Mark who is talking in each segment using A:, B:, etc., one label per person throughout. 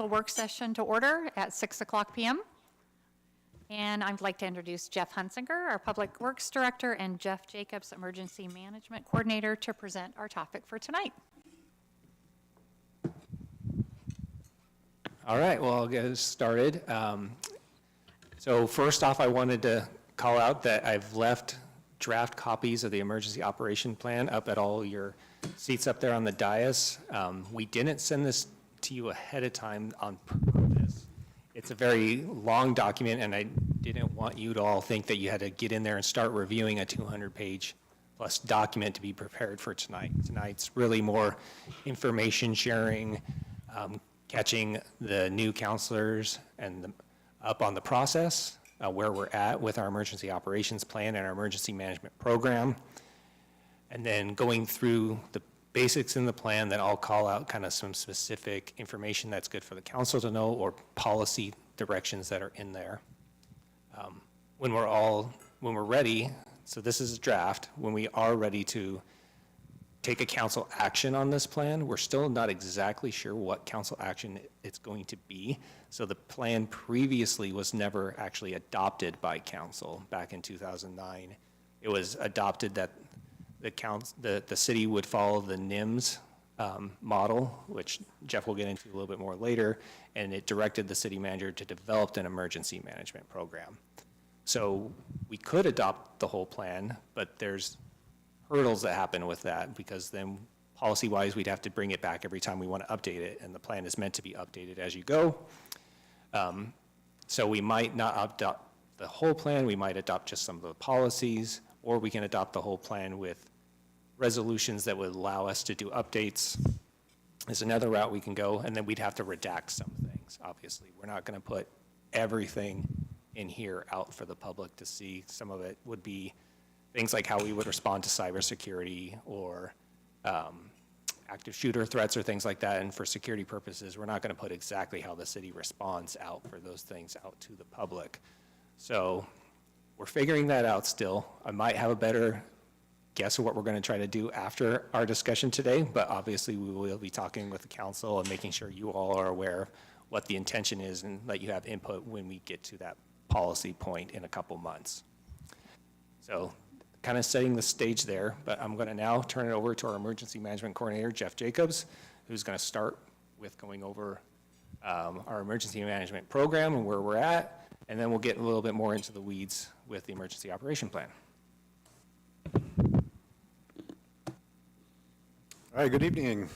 A: Work session to order at 6:00 p.m. And I'd like to introduce Jeff Hunsinger, our Public Works Director, and Jeff Jacobs, Emergency Management Coordinator, to present our topic for tonight.
B: All right, well, I'll get us started. So first off, I wanted to call out that I've left draft copies of the emergency operation plan up at all your seats up there on the dais. We didn't send this to you ahead of time on purpose. It's a very long document, and I didn't want you to all think that you had to get in there and start reviewing a 200-page plus document to be prepared for tonight. Tonight's really more information sharing, catching the new counselors and up on the process, where we're at with our emergency operations plan and our emergency management program, and then going through the basics in the plan. That I'll call out kind of some specific information that's good for the council to know, or policy directions that are in there. When we're ready, so this is a draft, when we are ready to take a council action on this plan, we're still not exactly sure what council action it's going to be. So the plan previously was never actually adopted by council back in 2009. It was adopted that the city would follow the NIMS model, which Jeff will get into a little bit more later, and it directed the city manager to develop an emergency management program. So we could adopt the whole plan, but there's hurdles that happen with that, because then policy-wise we'd have to bring it back every time we want to update it, and the plan is meant to be updated as you go. So we might not adopt the whole plan, we might adopt just some of the policies, or we can adopt the whole plan with resolutions that would allow us to do updates. There's another route we can go, and then we'd have to redact some things, obviously. We're not going to put everything in here out for the public to see. Some of it would be things like how we would respond to cybersecurity or active shooter threats or things like that. And for security purposes, we're not going to put exactly how the city responds out for those things out to the public. So we're figuring that out still. I might have a better guess of what we're going to try to do after our discussion today, but obviously we will be talking with the council and making sure you all are aware of what the intention is and that you have input when we get to that policy point in a couple months. So kind of setting the stage there, but I'm going to now turn it over to our emergency management coordinator, Jeff Jacobs, who's going to start with going over our emergency management program and where we're at, and then we'll get a little bit more into the weeds with the emergency operation plan.
C: All right, good evening.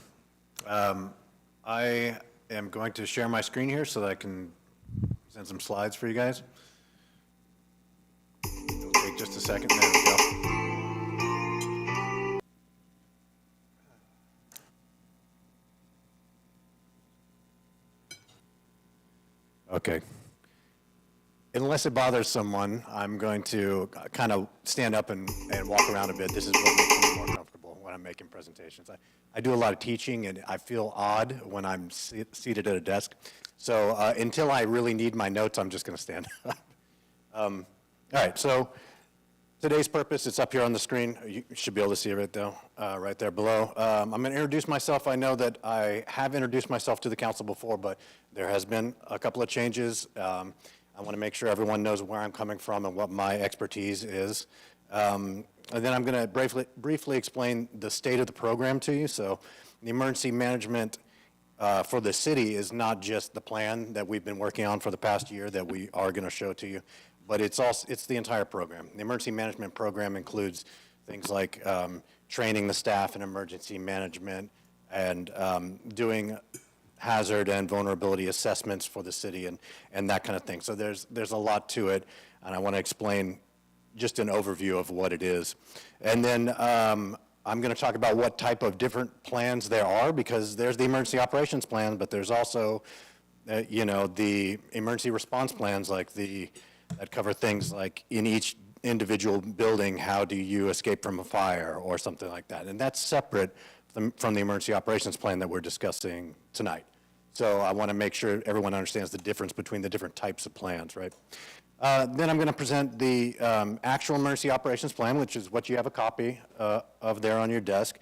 C: I am going to share my screen here so that I can send some slides for you guys. It'll take just a second. There we go. Okay. Unless it bothers someone, I'm going to kind of stand up and walk around a bit. This is what makes me more comfortable when I'm making presentations. I do a lot of teaching, and I feel odd when I'm seated at a desk. So until I really need my notes, I'm just going to stand up. All right, so today's purpose, it's up here on the screen. You should be able to see it though, right there below. I'm going to introduce myself. I know that I have introduced myself to the council before, but there has been a couple of changes. I want to make sure everyone knows where I'm coming from and what my expertise is. And then I'm going to briefly explain the state of the program to you. So the emergency management for the city is not just the plan that we've been working on for the past year that we are going to show to you, but it's the entire program. The emergency management program includes things like training the staff in emergency management and doing hazard and vulnerability assessments for the city and that kind of thing. So there's a lot to it, and I want to explain just an overview of what it is. And then I'm going to talk about what type of different plans there are, because there's the emergency operations plan, but there's also, the emergency response plans, like that cover things like in each individual building, how do you escape from a fire or something like that. And that's separate from the emergency operations plan that we're discussing tonight. So I want to make sure everyone understands the difference between the different types of plans, right? Then I'm going to present the actual emergency operations plan, which is what you have a copy of there on your desk.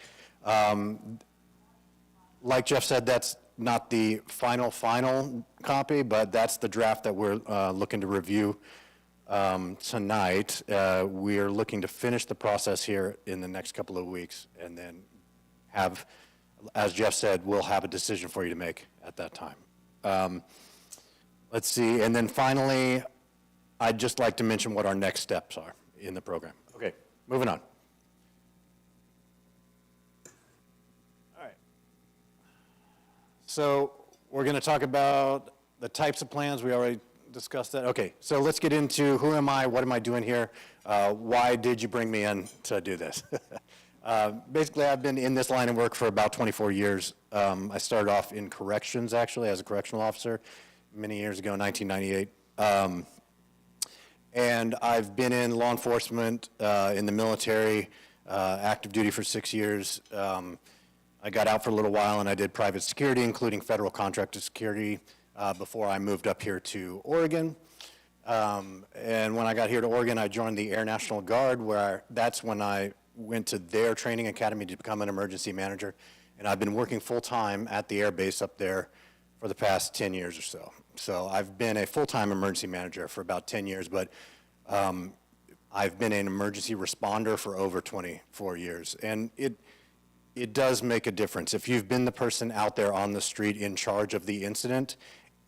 C: Like Jeff said, that's not the final copy, but that's the draft that we're looking to review tonight. We're looking to finish the process here in the next couple of weeks, and then have, as Jeff said, we'll have a decision for you to make at that time. Let's see, and then finally, I'd just like to mention what our next steps are in the program. Okay, moving on. All right. So we're going to talk about the types of plans. We already discussed that. Okay, so let's get into who am I, what am I doing here, why did you bring me in to do this? Basically, I've been in this line of work for about 24 years. I started off in corrections, actually, as a correctional officer many years ago, 1998. And I've been in law enforcement, in the military, active duty for 6 years. I got out for a little while and I did private security, including federal contracted security, before I moved up here to Oregon. And when I got here to Oregon, I joined the Air National Guard, that's when I went to their training academy to become an emergency manager. And I've been working full-time at the air base up there for the past 10 years or so. So I've been a full-time emergency manager for about 10 years, but I've been an emergency responder for over 24 years. And it does make a difference. If you've been the person out there on the street in charge of the incident,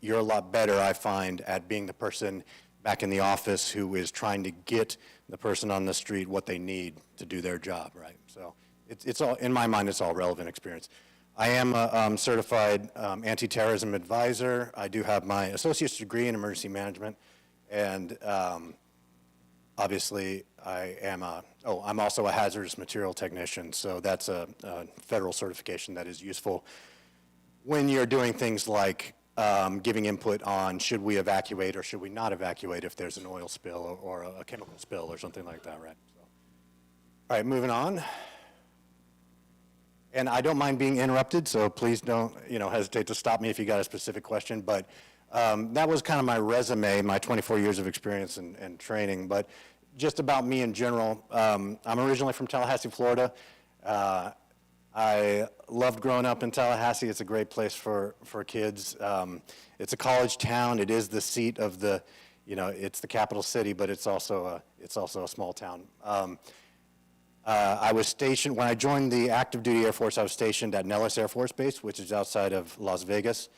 C: you're a lot better, I find, at being the person back in the office who is trying to get the person on the street what they need to do their job, right? So it's all, in my mind, it's all relevant experience. I am a certified anti-terrorism advisor. I do have my associate's degree in emergency management, and obviously I'm also a hazardous material technician, so that's a federal certification that is useful when you're doing things like giving input on should we evacuate or should we not evacuate if there's an oil spill or a chemical spill or something like that, right? So, all right, moving on. And I don't mind being interrupted, so please don't, hesitate to stop me if you got a specific question. But that was kind of my resume, my 24 years of experience and training. But just about me in general, I'm originally from Tallahassee, Florida. I loved growing up in Tallahassee. It's a great place for kids. It's a college town. It is the seat of the, it's the capital city, but it's also a small town. I was stationed, when I joined the active duty Air Force, I was stationed at Nellis Air Force Base, which is outside of Las Vegas.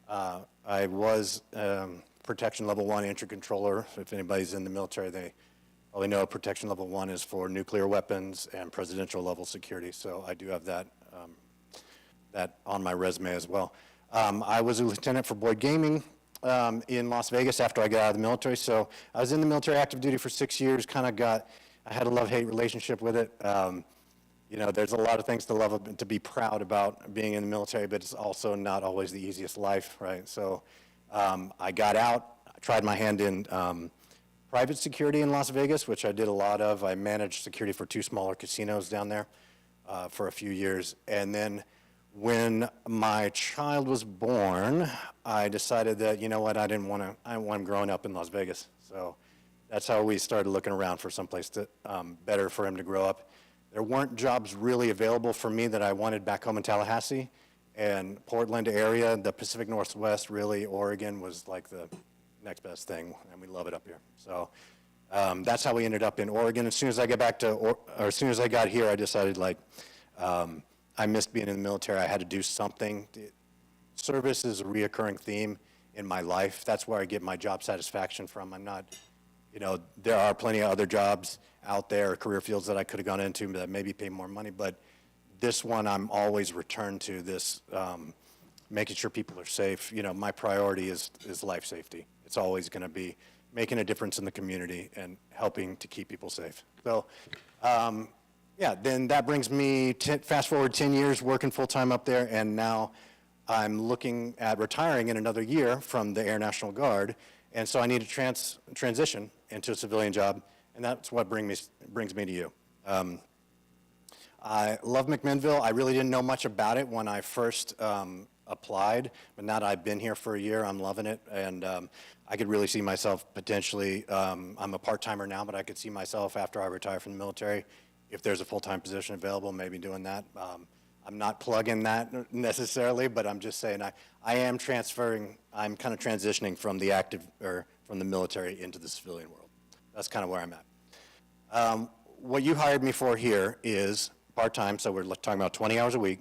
C: I was Protection Level 1 entry controller. If anybody's in the military, they probably know Protection Level 1 is for nuclear weapons and presidential level security. So I do have that on my resume as well. I was a lieutenant for Boyd Gaming in Las Vegas after I got out of the military. So I was in the military active duty for 6 years, I had a love-hate relationship with it. There's a lot of things to love, to be proud about being in the military, but it's also not always the easiest life, right? So I got out, I tried my hand in private security in Las Vegas, which I did a lot of. I managed security for 2 smaller casinos down there for a few years. And then when my child was born, I decided that, I didn't want him growing up in Las Vegas. So that's how we started looking around for someplace better for him to grow up. There weren't jobs really available for me that I wanted back home in Tallahassee and Portland area. The Pacific Northwest, really, Oregon was like the next best thing, and we love it up here. So that's how we ended up in Oregon. As soon as I as soon as I got here, I decided I missed being in the military. I had to do something. Service is a reoccurring theme in my life. That's where I get my job satisfaction from. I'm not. There are plenty of other jobs out there, career fields that I could have gone into that maybe pay more money, but this one I'm always returned to, this making sure people are safe. My priority is life safety. It's always going to be making a difference in the community and helping to keep people safe. So, then that brings me, fast forward 10 years working full-time up there, and now I'm looking at retiring in another year from the Air National Guard. And so I need to transition into a civilian job, and that's what brings me to you. I love McMinnville. I really didn't know much about it when I first applied, but now that I've been here for a year, I'm loving it, and I could really see myself potentially, I'm a part-timer now, but I could see myself after I retire from the military, if there's a full-time position available, maybe doing that. I'm not plugging that necessarily, but I'm just saying I am transferring, I'm kind of transitioning from the active, or from the military into the civilian world. That's kind of where I'm at. What you hired me for here is part-time, so we're talking about 20 hours a week.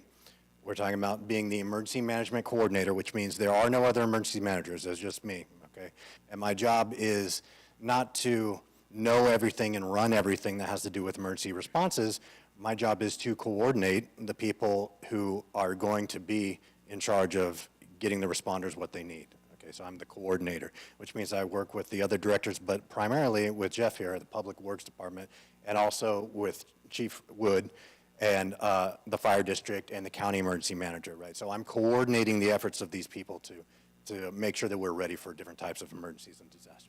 C: We're talking about being the emergency management coordinator, which means there are no other emergency managers, there's just me, okay? And my job is not to know everything and run everything that has to do with emergency responses. My job is to coordinate the people who are going to be in charge of getting the responders what they need. Okay, so I'm the coordinator, which means I work with the other directors, but primarily with Jeff here at the Public Works Department, and also with Chief Wood and the fire district and the county emergency manager, right? So I'm coordinating the efforts of these people to make sure that we're ready for different types of emergencies and disasters.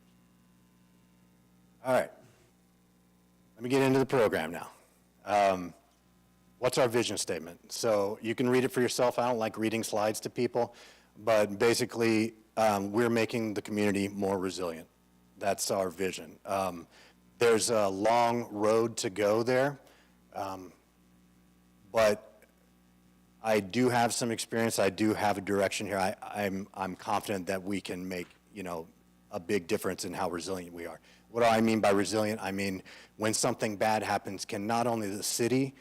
C: All right, let me get into the program now. What's our vision statement? So you can read it for yourself. I don't like reading slides to people, but basically we're making the community more resilient. That's our vision. There's a long road to go there, but I do have some experience. I do have a direction here. I'm confident that we can make, a big difference in how resilient we are. What do I mean by resilient? I mean, when something bad happens, can not only the city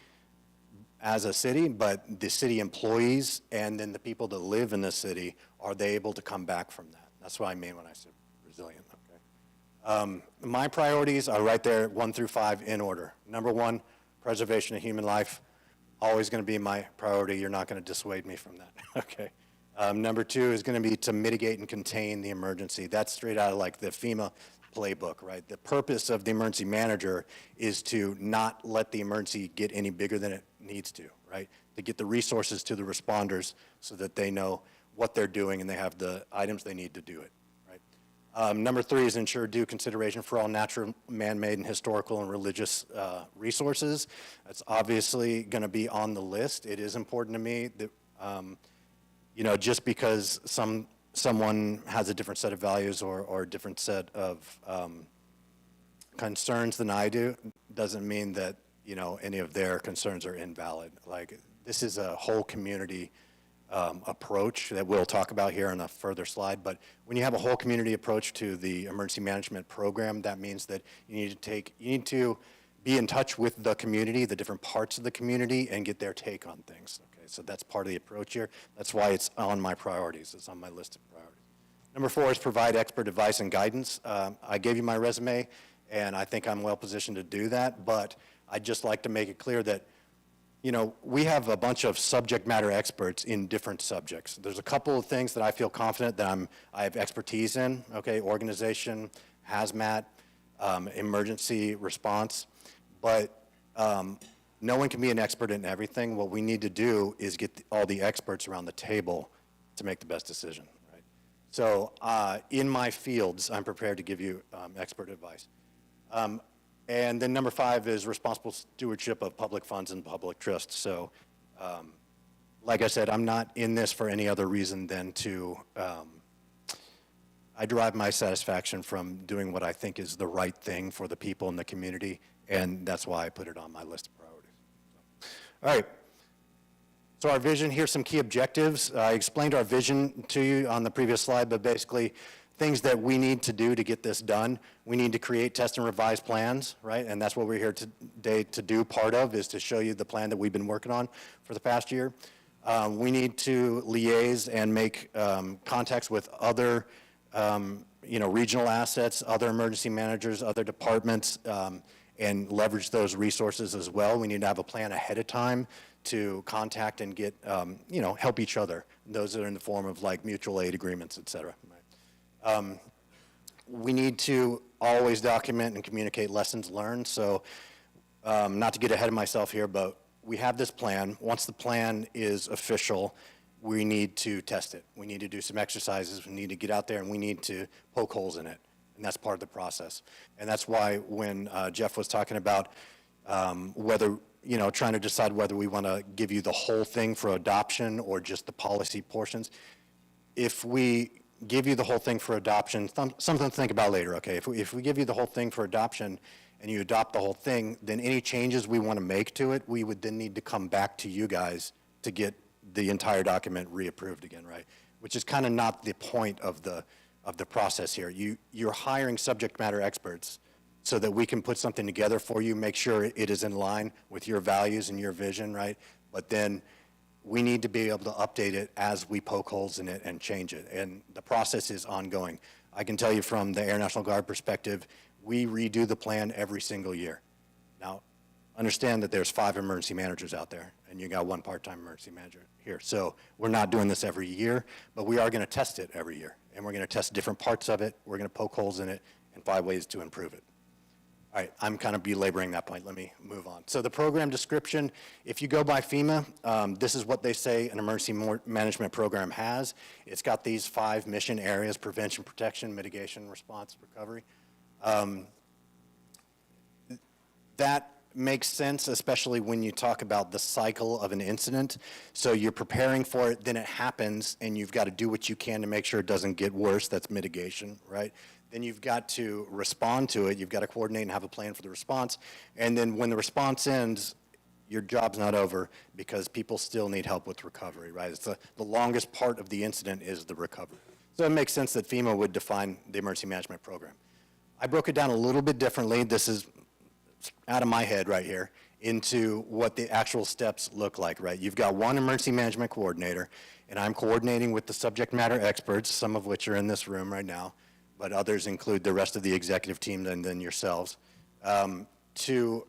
C: as a city, but the city employees and then the people that live in the city, are they able to come back from that? That's what I mean when I said resilient, okay? My priorities are right there, 1 through 5 in order. Number 1, preservation of human life, always gonna be my priority. You're not gonna dissuade me from that, okay? Number 2 is gonna be to mitigate and contain the emergency. That's straight out of like the FEMA playbook, right? The purpose of the emergency manager is to not let the emergency get any bigger than it needs to, right? To get the resources to the responders so that they know what they're doing and they have the items they need to do it, right? Number 3 is ensure due consideration for all natural, man-made, and historical and religious resources. That's obviously going to be on the list. It is important to me that, just because someone has a different set of values or a different set of concerns than I do, doesn't mean that, any of their concerns are invalid. Like, this is a whole community approach that we'll talk about here in a further slide. But when you have a whole community approach to the emergency management program, that means that you need to be in touch with the community, the different parts of the community, and get their take on things. Okay, so that's part of the approach here. That's why it's on my priorities. It's on my list of priorities. Number 4 is provide expert advice and guidance. I gave you my resume, and I think I'm well positioned to do that, but I'd just like to make it clear that we have a bunch of subject matter experts in different subjects. There's a couple of things that I feel confident that I have expertise in, okay, organization, hazmat, emergency response, but no one can be an expert in everything. What we need to do is get all the experts around the table to make the best decision, right? So in my fields, I'm prepared to give you expert advice. And then number 5 is responsible stewardship of public funds and public trust. So like I said, I'm not in this for any other reason than to, I derive my satisfaction from doing what I think is the right thing for the people in the community, and that's why I put it on my list of priorities. All right, so our vision, here's some key objectives. I explained our vision to you on the previous slide, but basically, things that we need to do to get this done. We need to create, test, and revise plans, right? And that's what we're here today to do. Part of is to show you the plan that we've been working on for the past year. We need to liaise and make contacts with other, regional assets, other emergency managers, other departments, and leverage those resources as well. We need to have a plan ahead of time to contact and get, help each other. Those that are in the form of like mutual aid agreements, et cetera. We need to always document and communicate lessons learned. So not to get ahead of myself here, but we have this plan. Once the plan is official, we need to test it. We need to do some exercises. We need to get out there and we need to poke holes in it. And that's part of the process. And that's why when Jeff was talking about whether, trying to decide whether we want to give you the whole thing for adoption or just the policy portions, if we give you the whole thing for adoption, something to think about later, okay? If we give you the whole thing for adoption and you adopt the whole thing, then any changes we want to make to it, we would then need to come back to you guys to get the entire document reapproved again, right? Which is kind of not the point of the process here. You're hiring subject matter experts so that we can put something together for you, make sure it is in line with your values and your vision, right? But then we need to be able to update it as we poke holes in it and change it. And the process is ongoing. I can tell you from the Air National Guard perspective, we redo the plan every single year. Now, understand that there's 5 emergency managers out there, and you got 1 part-time emergency manager here. So we're not doing this every year, but we are going to test it every year. And we're going to test different parts of it. We're going to poke holes in it and find ways to improve it. All right, I'm kind of belaboring that point. Let me move on. So the program description, if you go by FEMA, this is what they say an emergency management program has. It's got these 5 mission areas: prevention, protection, mitigation, response, recovery. That makes sense, especially when you talk about the cycle of an incident. So you're preparing for it, then it happens, and you've got to do what you can to make sure it doesn't get worse. That's mitigation, right? Then you've got to respond to it. You've got to coordinate and have a plan for the response. And then when the response ends, your job's not over because people still need help with recovery, right? It's the longest part of the incident is the recovery. So it makes sense that FEMA would define the emergency management program. I broke it down a little bit differently. This is out of my head right here into what the actual steps look like, right? You've got 1 emergency management coordinator, and I'm coordinating with the subject matter experts, some of which are in this room right now, but others include the rest of the executive team and then yourselves, to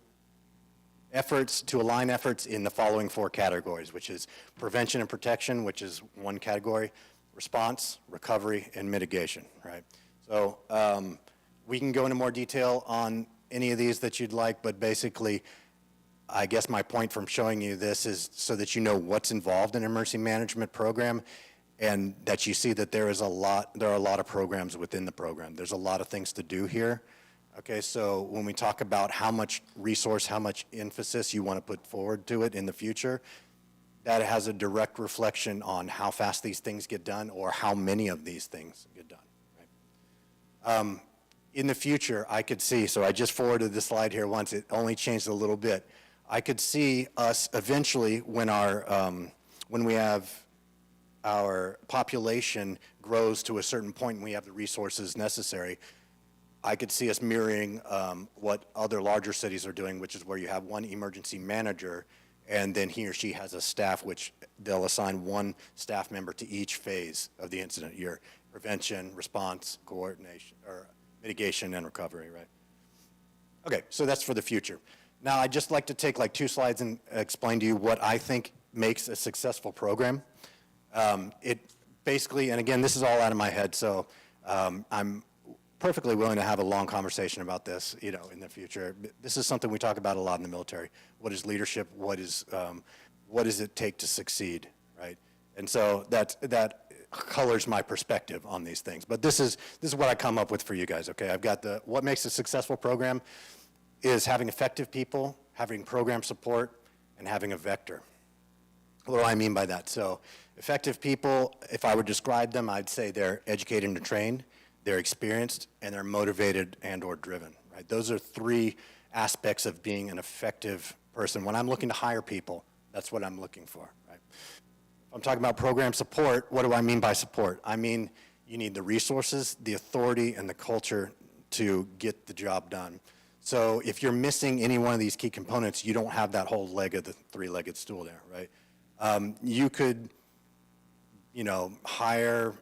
C: align efforts in the following 4 categories, which is prevention and protection, which is 1 category, response, recovery, and mitigation, right? So we can go into more detail on any of these that you'd like, but basically, I guess my point from showing you this is so that you know what's involved in an emergency management program, and that you see that there are a lot of programs within the program. There's a lot of things to do here. Okay, so when we talk about how much resource, how much emphasis you want to put forward to it in the future, that has a direct reflection on how fast these things get done or how many of these things get done, right? In the future, I could see, so I just forwarded the slide here once, it only changed a little bit. I could see us eventually when we have our population grows to a certain point and we have the resources necessary, I could see us mirroring what other larger cities are doing, which is where you have 1 emergency manager, and then he or she has a staff, which they'll assign 1 staff member to each phase of the incident, your prevention, response, coordination, or mitigation and recovery, right? Okay, so that's for the future. Now, I'd just like to take like 2 slides and explain to you what I think makes a successful program. It basically, and again, this is all out of my head, so I'm perfectly willing to have a long conversation about this, you know, in the future. This is something we talk about a lot in the military. What is leadership? What does it take to succeed, right? And so that colors my perspective on these things. But this is what I come up with for you guys, okay? I've got what makes a successful program is having effective people, having program support, and having a vector. What do I mean by that? So effective people, if I would describe them, I'd say they're educated and trained, they're experienced, and they're motivated and or driven, right? Those are 3 aspects of being an effective person. When I'm looking to hire people, that's what I'm looking for, right? If I'm talking about program support, what do I mean by support? I mean, you need the resources, the authority, and the culture to get the job done. So if you're missing any one of these key components, you don't have that whole leg of the 3-legged stool there, right? You could, you know, hire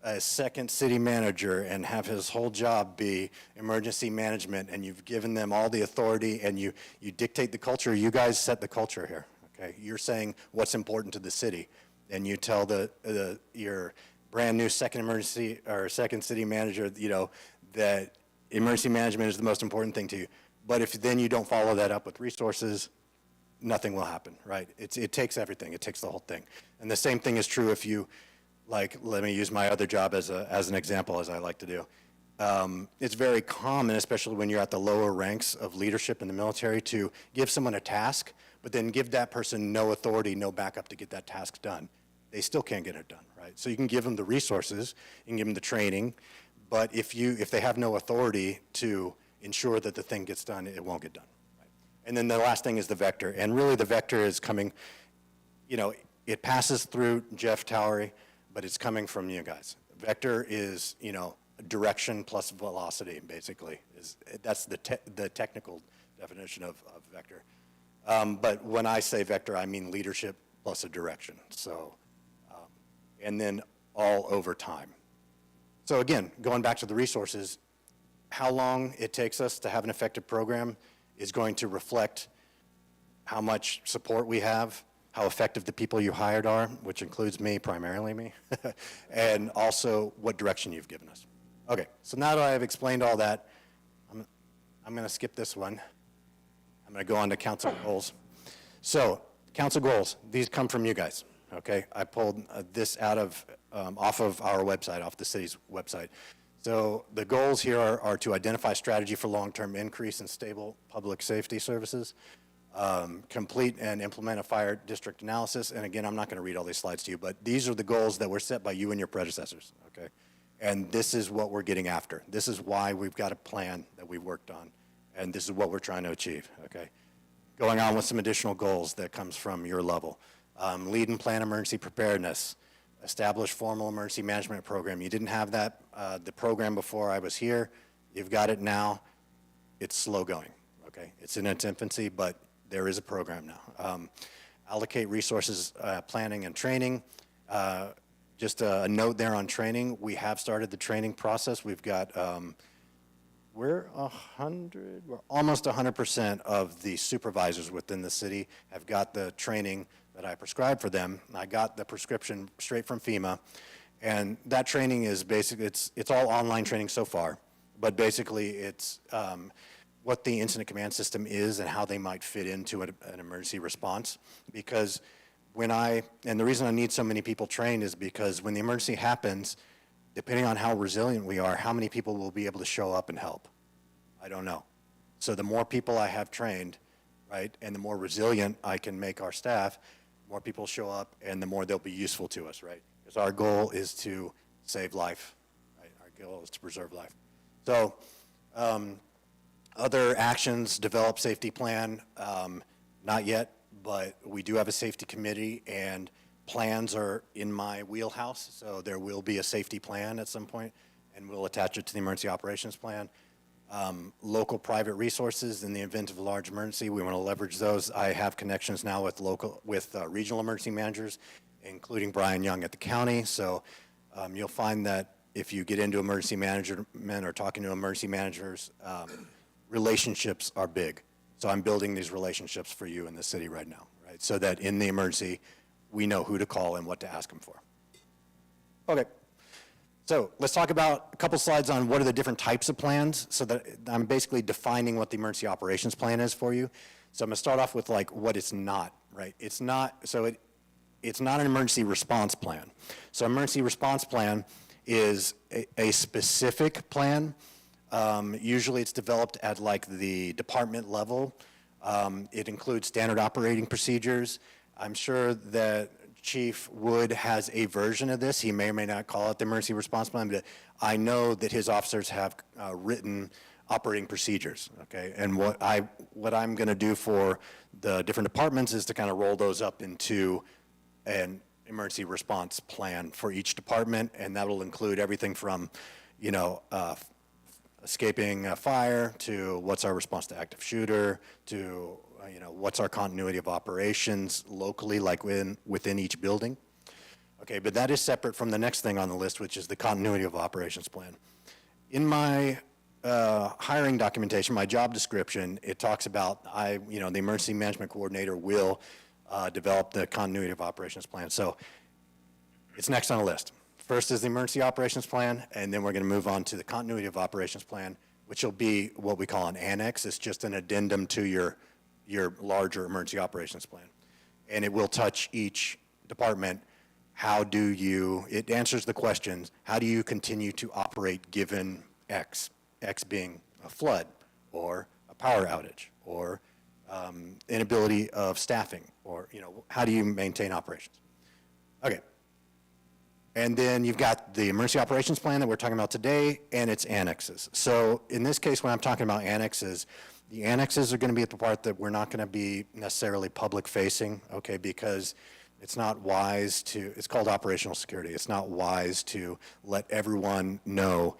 C: a second city manager and have his whole job be emergency management, and you've given them all the authority and you dictate the culture. You guys set the culture here, okay? You're saying what's important to the city, and you tell your brand new second city manager, you know, that emergency management is the most important thing to you. But if then you don't follow that up with resources, nothing will happen, right? It takes everything. It takes the whole thing. And the same thing is true if you, like, let me use my other job as an example, as I like to do. It's very common, especially when you're at the lower ranks of leadership in the military, to give someone a task, but then give that person no authority, no backup to get that task done. They still can't get it done, right? So you can give them the resources, you can give them the training, but if they have no authority to ensure that the thing gets done, it won't get done. Right? And then the last thing is the vector. And really the vector is coming, you know, it passes through Jeff Towery, but it's coming from you guys. Vector is, you know, direction plus velocity, basically. That's the technical definition of vector. But when I say vector, I mean leadership plus a direction. So, and then all over time. So again, going back to the resources, how long it takes us to have an effective program is going to reflect how much support we have, how effective the people you hired are, which includes me, primarily me, and also what direction you've given us. Okay, so now that I have explained all that, I'm going to skip this one. I'm going to go on to council goals. So, council goals, these come from you guys, okay? I pulled this out of, off of our website, off the city's website. So the goals here are to identify strategy for long-term increase in stable public safety services, complete and implement a fire district analysis. And again, I'm not going to read all these slides to you, but these are the goals that were set by you and your predecessors, okay? And this is what we're getting after. This is why we've got a plan that we've worked on, and this is what we're trying to achieve, okay? Going on with some additional goals that comes from your level. Lead and plan emergency preparedness, establish formal emergency management program. You didn't have that, the program before I was here. You've got it now. It's slow going, okay? It's in its infancy, but there is a program now. Allocate resources, planning and training. Just a note there on training. We have started the training process. We've got, we're almost 100% of the supervisors within the city have got the training that I prescribed for them. I got the prescription straight from FEMA, and that training is basically, it's all online training so far, but basically it's what the incident command system is and how they might fit into an emergency response. Because and the reason I need so many people trained is because when the emergency happens, depending on how resilient we are, how many people will be able to show up and help? I don't know. So the more people I have trained, right, and the more resilient I can make our staff, more people show up and the more they'll be useful to us, right? Because our goal is to save life, right? Our goal is to preserve life. So other actions, develop safety plan, not yet, but we do have a safety committee and plans are in my wheelhouse, so there will be a safety plan at some point, and we'll attach it to the emergency operations plan. Local private resources in the event of a large emergency, we want to leverage those. I have connections now with regional emergency managers, including Brian Young at the county, so you'll find that if you get into emergency management or talking to emergency managers, relationships are big. So I'm building these relationships for you in the city right now, right? So that in the emergency, we know who to call and what to ask them for. Okay, so let's talk about a couple slides on what are the different types of plans, so that I'm basically defining what the emergency operations plan is for you. So I'm gonna start off with like what it's not, right? It's not an emergency response plan. So emergency response plan is a specific plan. Usually it's developed at like the department level. It includes standard operating procedures. I'm sure that Chief Wood has a version of this. He may or may not call it the emergency response plan, but I know that his officers have written operating procedures, okay? And what I'm gonna do for the different departments is to kind of roll those up into an emergency response plan for each department, and that will include everything from, you know, escaping a fire to what's our response to active shooter to you know, what's our continuity of operations locally, like within each building. Okay, but that is separate from the next thing on the list, which is the continuity of operations plan. In my hiring documentation, my job description, it talks about the emergency management coordinator will develop the continuity of operations plan. So it's next on the list. First is the emergency operations plan, and then we're going to move on to the continuity of operations plan, which will be what we call an annex. It's just an addendum to your larger emergency operations plan. And it will touch each department. It answers the questions, how do you continue to operate given X? X being a flood, or a power outage, or inability of staffing, or, how do you maintain operations? Okay. And then you've got the emergency operations plan that we're talking about today and its annexes. So in this case, when I'm talking about annexes, the annexes are going to be at the part that we're not going to be necessarily public facing, okay, because It's not wise to, it's called operational security. It's not wise to let everyone know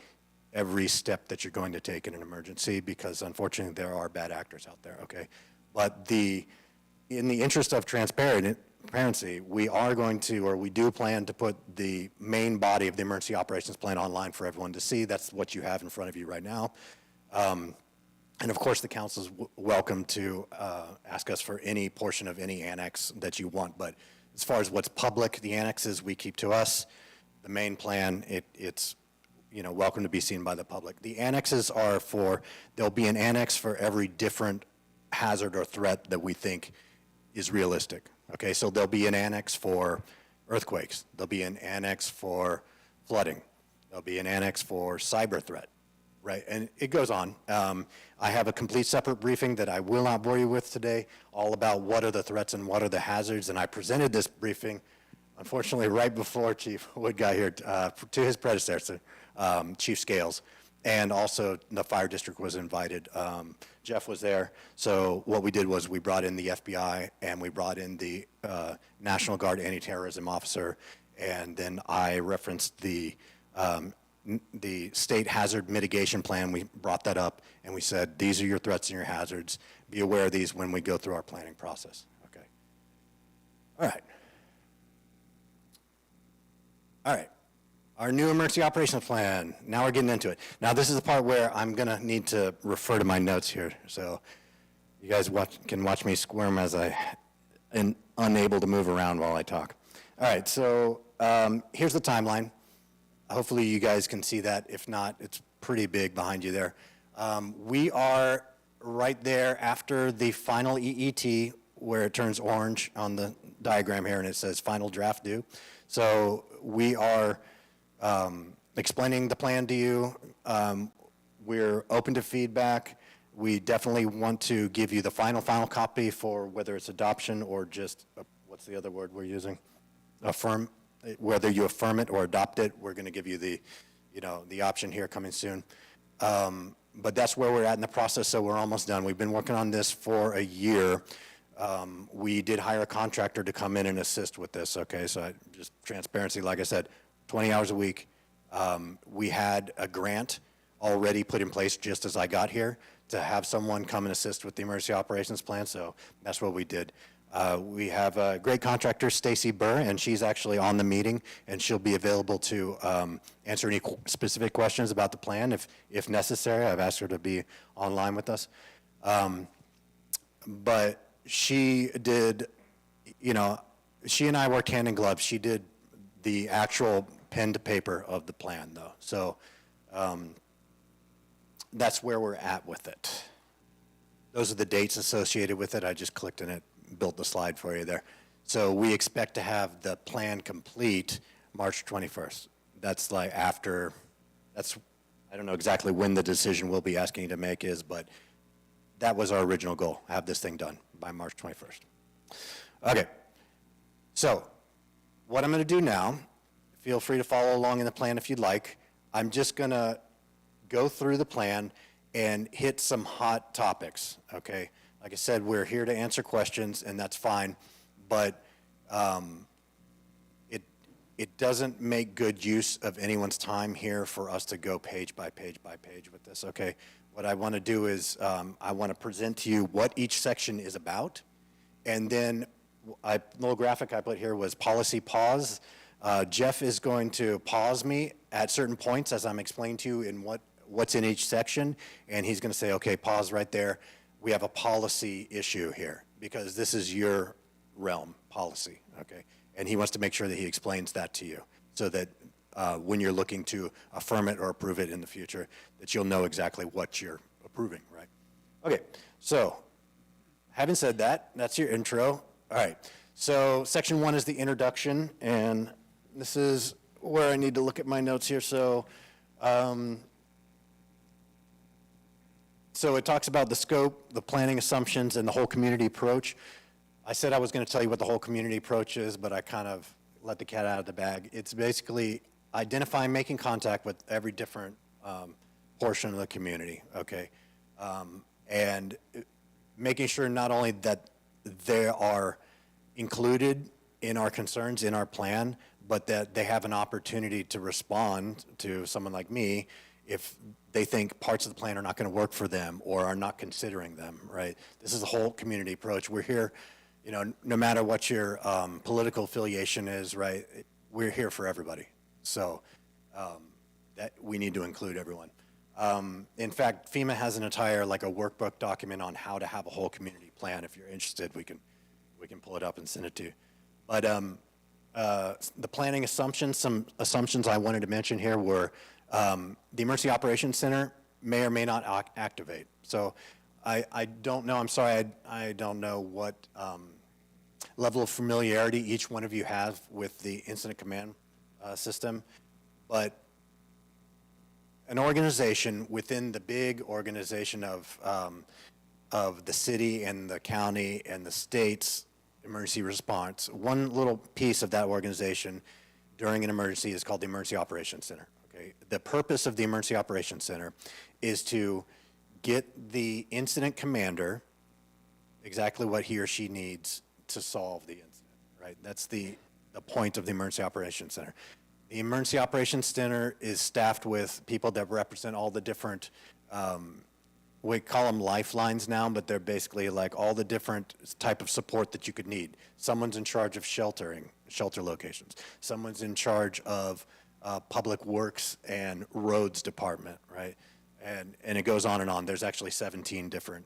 C: every step that you're going to take in an emergency, because unfortunately there are bad actors out there, okay? But in the interest of transparency, we are going to, or we do plan to put the main body of the emergency operations plan online for everyone to see. That's what you have in front of you right now. And of course, the council's welcome to ask us for any portion of any annex that you want. But as far as what's public, the annexes we keep to us. The main plan, it's welcome to be seen by the public. The annexes are there'll be an annex for every different hazard or threat that we think is realistic. Okay, so there'll be an annex for earthquakes. There'll be an annex for flooding. There'll be an annex for cyber threat. Right, and it goes on. I have a complete separate briefing that I will not bore you with today, all about what are the threats and what are the hazards, and I presented this briefing, unfortunately, right before Chief Wood got here, to his predecessor, Chief Scales, and also the fire district was invited. Jeff was there, so what we did was we brought in the FBI, and we brought in the National Guard anti-terrorism officer, and then I referenced the state hazard mitigation plan. We brought that up and we said, these are your threats and your hazards. Be aware of these when we go through our planning process. Okay. All right. All right. Our new emergency operations plan. Now we're getting into it. Now this is the part where I'm going to need to refer to my notes here. So you guys can watch me squirm as I am unable to move around while I talk. All right. So here's the timeline. Hopefully you guys can see that. If not, it's pretty big behind you there. We are right there after the final EET, where it turns orange on the diagram here and it says final draft due. So we are explaining the plan to you. We're open to feedback. We definitely want to give you the final copy for whether it's adoption or just, what's the other word we're using? Affirm. Whether you affirm it or adopt it, we're going to give you the option here coming soon. But that's where we're at in the process, so we're almost done. We've been working on this for a year. We did hire a contractor to come in and assist with this, okay? So just transparency, like I said, 20 hours a week. We had a grant already put in place just as I got here to have someone come and assist with the emergency operations plan, so that's what we did. We have a great contractor, Stacy Burr, and she's actually on the meeting, and she'll be available to answer any specific questions about the plan if necessary. I've asked her to be online with us. But she did, she and I worked hand in glove. She did the actual pen to paper of the plan, though. So that's where we're at with it. Those are the dates associated with it. I just clicked in it. Built the slide for you there. So we expect to have the plan complete March 21st. That's like after, I don't know exactly when the decision we'll be asking you to make is, but that was our original goal, have this thing done by March 21st. Okay, so what I'm going to do now, feel free to follow along in the plan if you'd like. I'm just going to go through the plan and hit some hot topics, okay? Like I said, we're here to answer questions, and that's fine, but it doesn't make good use of anyone's time here for us to go page by page by page with this, okay? What I want to do is I want to present to you what each section is about, and then the little graphic I put here was policy pause. Jeff is going to pause me at certain points as I'm explaining to you in what's in each section, and he's going to say, okay, pause right there. We have a policy issue here because this is your realm, policy, okay? And he wants to make sure that he explains that to you so that when you're looking to affirm it or approve it in the future, that you'll know exactly what you're approving, right? Okay, so having said that, that's your intro. All right, so section 1 is the introduction, and this is where I need to look at my notes here. So it talks about the scope, the planning assumptions, and the whole community approach. I said I was going to tell you what the whole community approach is, but I kind of let the cat out of the bag. It's basically identifying, making contact with every different portion of the community, okay? And making sure not only that they are included in our concerns, in our plan, but that they have an opportunity to respond to someone like me if they think parts of the plan are not going to work for them or are not considering them, right? This is a whole community approach. We're here, you know, no matter what your political affiliation is, right? We're here for everybody. So that we need to include everyone. In fact, FEMA has an entire, like a workbook document on how to have a whole community plan. If you're interested, we can pull it up and send it to you. But the planning assumptions, some assumptions I wanted to mention here were the Emergency Operations Center may or may not activate. So I don't know, I'm sorry, I don't know what level of familiarity each one of you have with the incident command system, but an organization within the big organization of the city and the county and the state's emergency response, one little piece of that organization during an emergency is called the Emergency Operations Center. Okay? The purpose of the Emergency Operations Center is to get the incident commander exactly what he or she needs to solve the incident, right? That's the point of the Emergency Operations Center. The Emergency Operations Center is staffed with people that represent all the different, we call them lifelines now, but they're basically like all the different type of support that you could need. Someone's in charge of shelter locations. Someone's in charge of public works and roads department, right? And it goes on and on. There's actually 17 different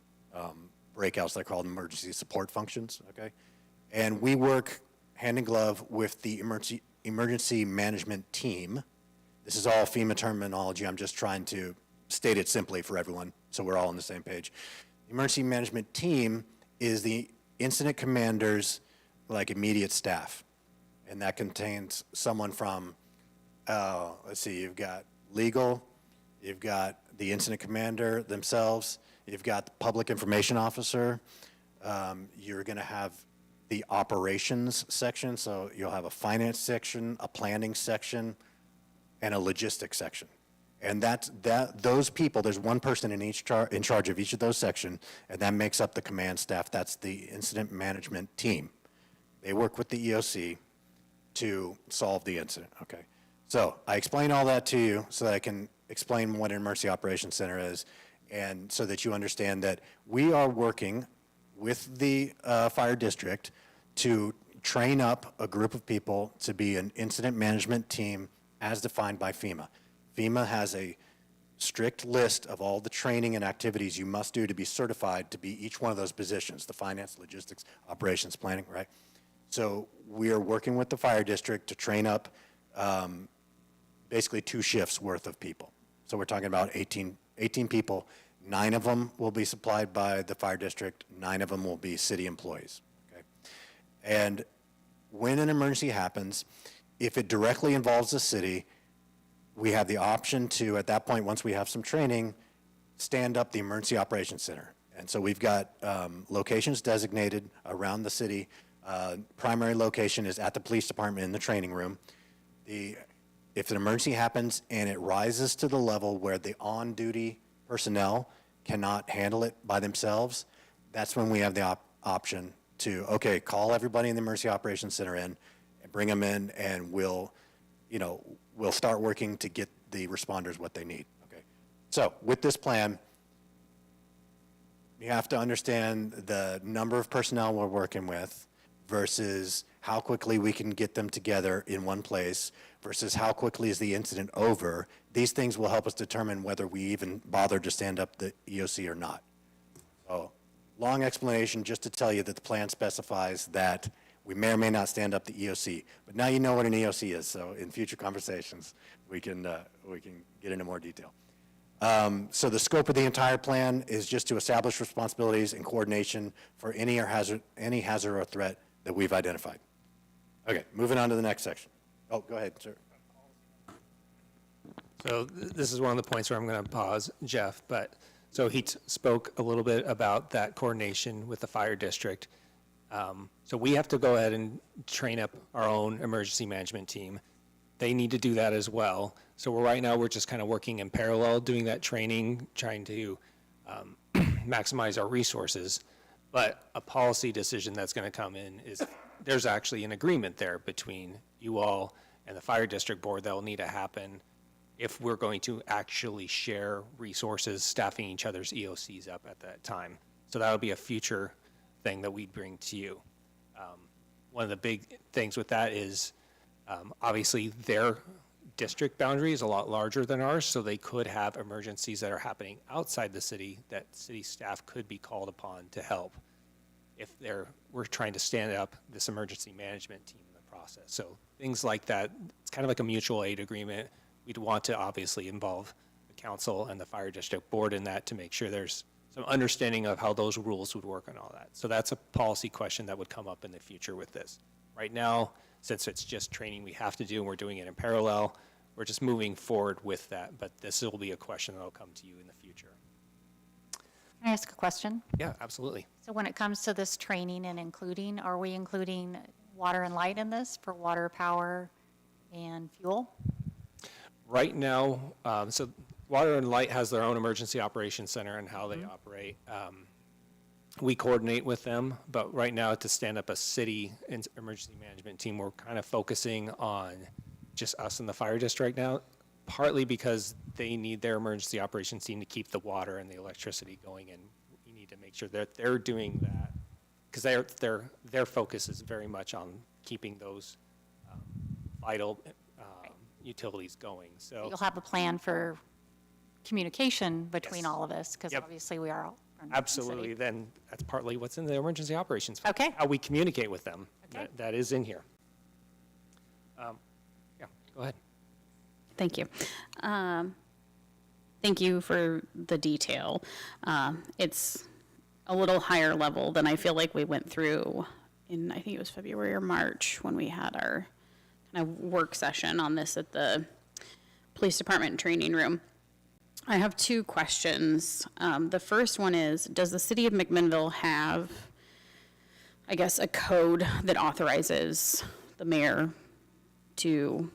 C: breakouts. They're called emergency support functions, okay? And we work hand in glove with the emergency management team. This is all FEMA terminology. I'm just trying to state it simply for everyone so we're all on the same page. The emergency management team is the incident commander's like immediate staff. And that contains someone from, let's see, you've got legal, you've got the incident commander themselves, you've got the public information officer, you're gonna have the operations section, so you'll have a finance section, a planning section, and a logistics section. And those people, there's one person in charge of each of those sections, and that makes up the command staff. That's the incident management team. They work with the EOC to solve the incident, okay? So I explain all that to you so that I can explain what an emergency operations center is, and so that you understand that we are working with the fire district to train up a group of people to be an incident management team as defined by FEMA. FEMA has a strict list of all the training and activities you must do to be certified to be each one of those positions, the finance, logistics, operations, planning, right? So we are working with the fire district to train up basically 2 shifts worth of people. So we're talking about 18 people. 9 of them will be supplied by the fire district. 9 of them will be city employees, okay? And when an emergency happens, if it directly involves the city, we have the option to, at that point, once we have some training, stand up the Emergency Operations Center. And so we've got locations designated around the city. Primary location is at the police department in the training room. If an emergency happens and it rises to the level where the on-duty personnel cannot handle it by themselves, that's when we have the option to, okay, call everybody in the Emergency Operations Center in, and bring them in, and we'll start working to get the responders what they need, okay? So with this plan, you have to understand the number of personnel we're working with versus how quickly we can get them together in one place versus how quickly is the incident over. These things will help us determine whether we even bother to stand up the EOC or not. So, long explanation just to tell you that the plan specifies that we may or may not stand up the EOC. But now you know what an EOC is, so in future conversations, we can get into more detail. So the scope of the entire plan is just to establish responsibilities and coordination for any hazard or threat that we've identified. Okay, moving on to the next section. Oh, go ahead, sir.
B: So this is one of the points where I'm going to pause, Jeff, but so he spoke a little bit about that coordination with the fire district. So we have to go ahead and train up our own emergency management team. They need to do that as well. So right now we're just kind of working in parallel, doing that training, trying to maximize our resources. But a policy decision that's going to come in is there's actually an agreement there between you all and the fire district board that will need to happen if we're going to actually share resources, staffing each other's EOCs up at that time. So that'll be a future thing that we'd bring to you. One of the big things with that is obviously their district boundary is a lot larger than ours, so they could have emergencies that are happening outside the city that city staff could be called upon to help if we're trying to stand up this emergency management team in the process. So things like that, it's kind of like a mutual aid agreement. We'd want to obviously involve the council and the fire district board in that to make sure there's some understanding of how those rules would work and all that. So that's a policy question that would come up in the future with this. Right now, since it's just training we have to do and we're doing it in parallel, we're just moving forward with that. But this will be a question that will come to you in the future.
A: Can I ask a question?
B: Yeah, absolutely.
A: So when it comes to this training and including, are we including water and light in this for water, power, and fuel?
B: Right now, so Water and Light has their own emergency operations center and how they operate. We coordinate with them, but right now to stand up a city emergency management team, we're kind of focusing on just us and the fire district now, partly because they need their emergency operations team to keep the water and the electricity going, and we need to make sure that they're doing that because their focus is very much on keeping those vital utilities going. So
A: You'll have a plan for communication between
B: Yes.
A: all of us, because
B: Yep.
A: obviously we are all. in the
B: absolutely,
A: city.
B: then that's partly what's in the emergency operations.
A: Okay.
B: How we communicate with them.
A: Okay.
B: That is in here. Yeah, go ahead.
D: Thank you. Thank you for the detail. It's a little higher level than I feel like we went through in, I think it was February or March, when we had our kind of work session on this at the police department training room. I have two questions. The first one is, does the city of McMinnville have, I guess, a code that authorizes the mayor to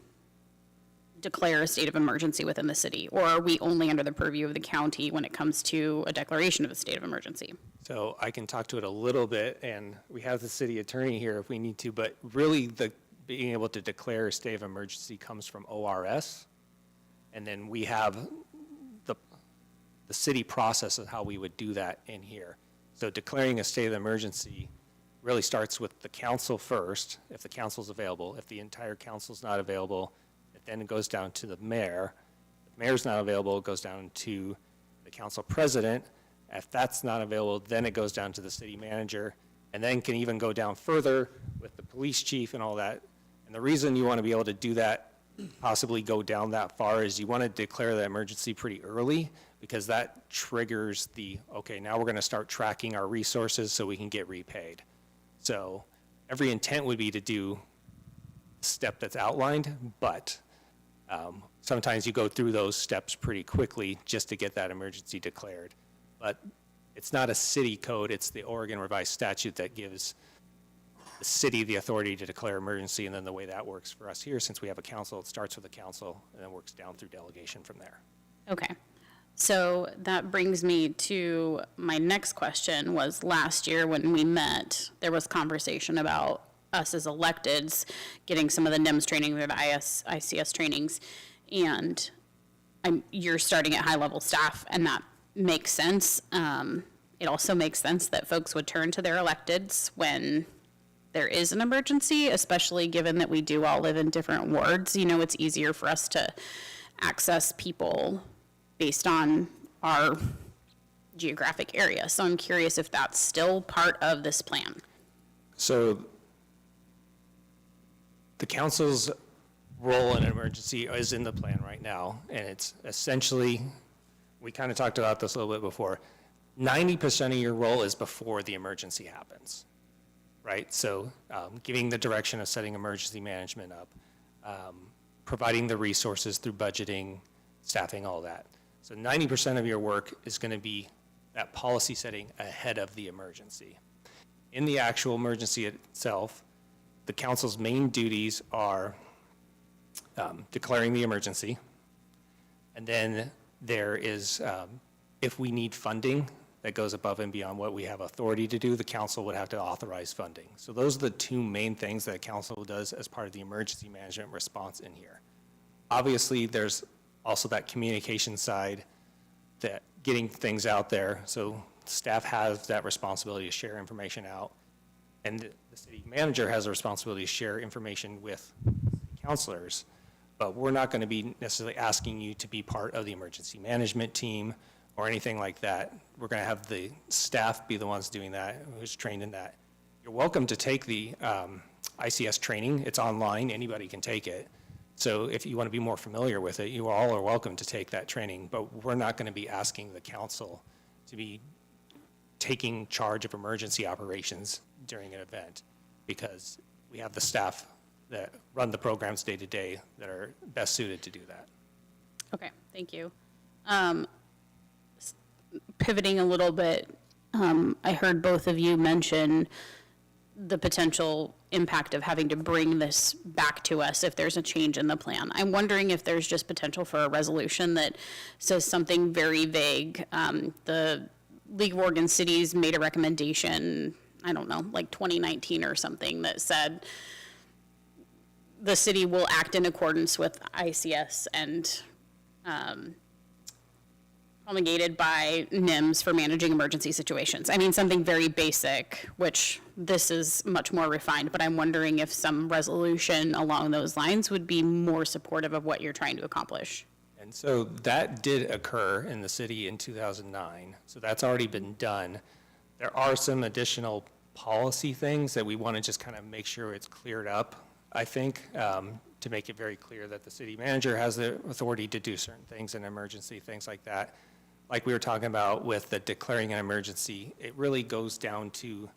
D: declare a state of emergency within the city? Or are we only under the purview of the county when it comes to a declaration of a state of emergency?
B: So I can talk to it a little bit, and we have the city attorney here if we need to, but really being able to declare a state of emergency comes from ORS. And then we have the city process of how we would do that in here. So declaring a state of emergency really starts with the council first, if the council's available. If the entire council's not available, then it goes down to the mayor. If the mayor's not available, it goes down to the council president. If that's not available, then it goes down to the city manager, and then can even go down further with the police chief and all that. And the reason you want to be able to do that, possibly go down that far, is you want to declare the emergency pretty early, because that triggers okay, now we're going to start tracking our resources so we can get repaid. So every intent would be to do the step that's outlined, but sometimes you go through those steps pretty quickly just to get that emergency declared. But it's not a city code, it's the Oregon Revised Statute that gives the city the authority to declare emergency, and then the way that works for us here, since we have a council, it starts with the council and then works down through delegation from there.
D: Okay. So that brings me to my next question. Was last year when we met, there was conversation about us as electeds getting some of the NIMS training, we have ICS trainings, and you're starting at high-level staff, and that makes sense. It also makes sense that folks would turn to their electeds when there is an emergency, especially given that we do all live in different wards. You know, it's easier for us to access people based on our geographic area. So I'm curious if that's still part of this plan.
B: So the council's role in an emergency is in the plan right now, and it's essentially, we kind of talked about this a little bit before, 90% of your role is before the emergency happens, right? So giving the direction of setting emergency management up, providing the resources through budgeting, staffing, all that. So 90% of your work is going to be that policy setting ahead of the emergency. In the actual emergency itself, the council's main duties are declaring the emergency, and then there is, if we need funding that goes above and beyond what we have authority to do, the council would have to authorize funding. So those are the two main things that council does as part of the emergency management response in here. Obviously, there's also that communication side, that getting things out there. So staff has that responsibility to share information out. And the city manager has a responsibility to share information with counselors. But we're not going to be necessarily asking you to be part of the emergency management team or anything like that. We're going to have the staff be the ones doing that, who's trained in that. You're welcome to take the ICS training. It's online. Anybody can take it. So if you want to be more familiar with it, you all are welcome to take that training. But we're not going to be asking the council to be taking charge of emergency operations during an event, because we have the staff that run the programs day to day that are best suited to do that.
D: Okay, thank you. Pivoting a little bit, I heard both of you mention the potential impact of having to bring this back to us if there's a change in the plan. I'm wondering if there's just potential for a resolution that says something very vague. The League of Oregon Cities made a recommendation, I don't know, like 2019 or something, that said the city will act in accordance with ICS and promulgated by NIMS for managing emergency situations. I mean, something very basic, which this is much more refined, but I'm wondering if some resolution along those lines would be more supportive of what you're trying to accomplish.
B: And so that did occur in the city in 2009. So that's already been done. There are some additional policy things that we want to just kind of make sure it's cleared up, I think, to make it very clear that the city manager has the authority to do certain things in emergency, things like that. Like we were talking about with the declaring an emergency, it really goes down to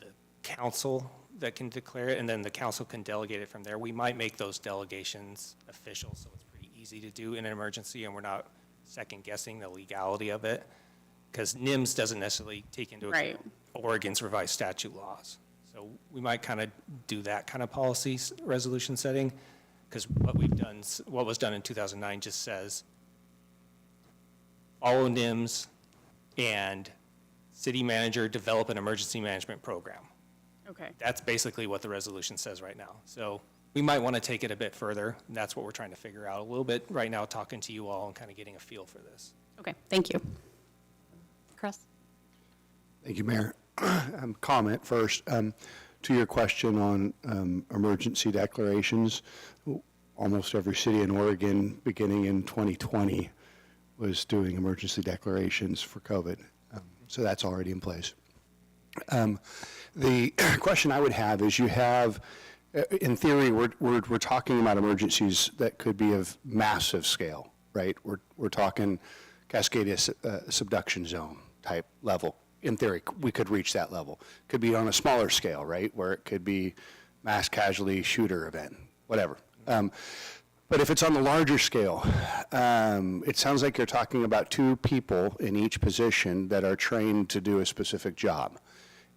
B: the council that can declare it, and then the council can delegate it from there. We might make those delegations official, so it's pretty easy to do in an emergency, and we're not second guessing the legality of it, because NIMS doesn't necessarily take into account Oregon's revised statute laws. So we might kind of do that kind of policy resolution setting, because what was done in 2009 just says, follow NIMS and city manager develop an emergency management program.
D: Okay.
B: That's basically what the resolution says right now. So we might want to take it a bit further, and that's what we're trying to figure out a little bit right now, talking to you all and kind of getting a feel for this.
D: Okay, thank you.
A: Chris?
E: Thank you, Mayor. Comment first. To your question on emergency declarations, almost every city in Oregon, beginning in 2020, was doing emergency declarations for COVID. So that's already in place. The question I would have is, you have, in theory, we're talking about emergencies that could be of massive scale, right? We're talking Cascadia subduction zone type level. In theory, we could reach that level. Could be on a smaller scale, right? Where it could be mass casualty shooter event, whatever. But if it's on the larger scale, it sounds like you're talking about 2 people in each position that are trained to do a specific job.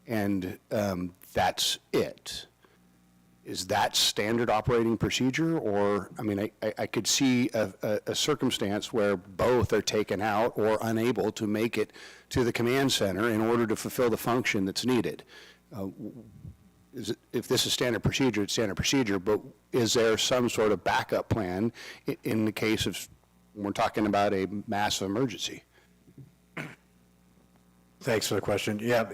E: And that's it. Is that standard operating procedure? Or, I mean, I could see a circumstance where both are taken out or unable to make it to the command center in order to fulfill the function that's needed. If this is standard procedure, it's standard procedure, but is there some sort of backup plan in the case of, we're talking about a massive emergency?
C: Thanks for the question. Yeah,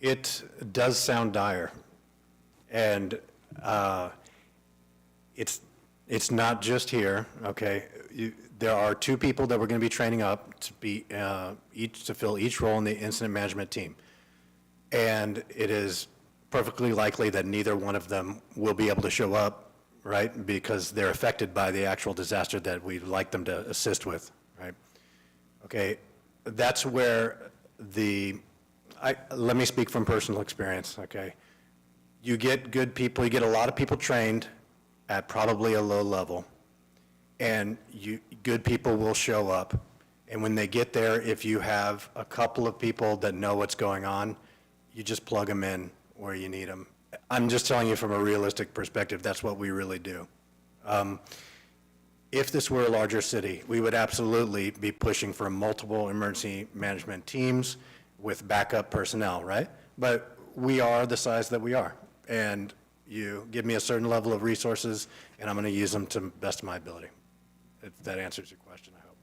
C: it does sound dire, and it's not just here. Okay, there are 2 people that we're going to be training up to be to fill each role in the incident management team, and it is perfectly likely that neither one of them will be able to show up, right? Because they're affected by the actual disaster that we'd like them to assist with, right? Okay, that's where let me speak from personal experience, okay? You get good people, you get a lot of people trained at probably a low level, and good people will show up. And when they get there, if you have a couple of people that know what's going on, you just plug them in where you need them. I'm just telling you from a realistic perspective, that's what we really do. If this were a larger city, we would absolutely be pushing for multiple emergency management teams with backup personnel, right? But we are the size that we are. And you give me a certain level of resources, and I'm going to use them to the best of my ability. If that answers your question, I hope.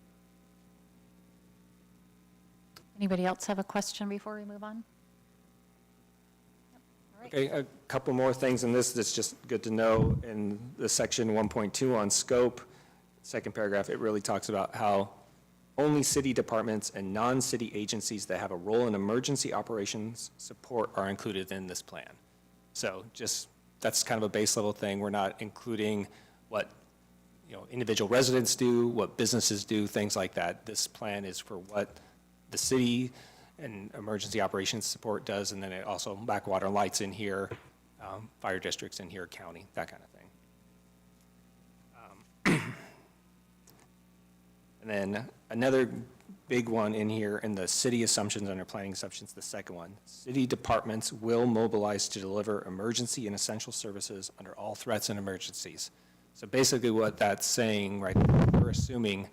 A: Anybody else have a question before we move on?
B: Okay, a couple more things in this that's just good to know. In the section 1.2 on scope, second paragraph, it really talks about how only city departments and non-city agencies that have a role in emergency operations support are included in this plan. So just, that's kind of a base level thing. We're not including what, individual residents do, what businesses do, things like that. This plan is for what the city and emergency operations support does, and then it also, backwater lights in here, fire districts in here, county, that kind of thing. And then another big one in here in the city assumptions under planning assumptions, the second one, city departments will mobilize to deliver emergency and essential services under all threats and emergencies. So basically what that's saying, right, we're assuming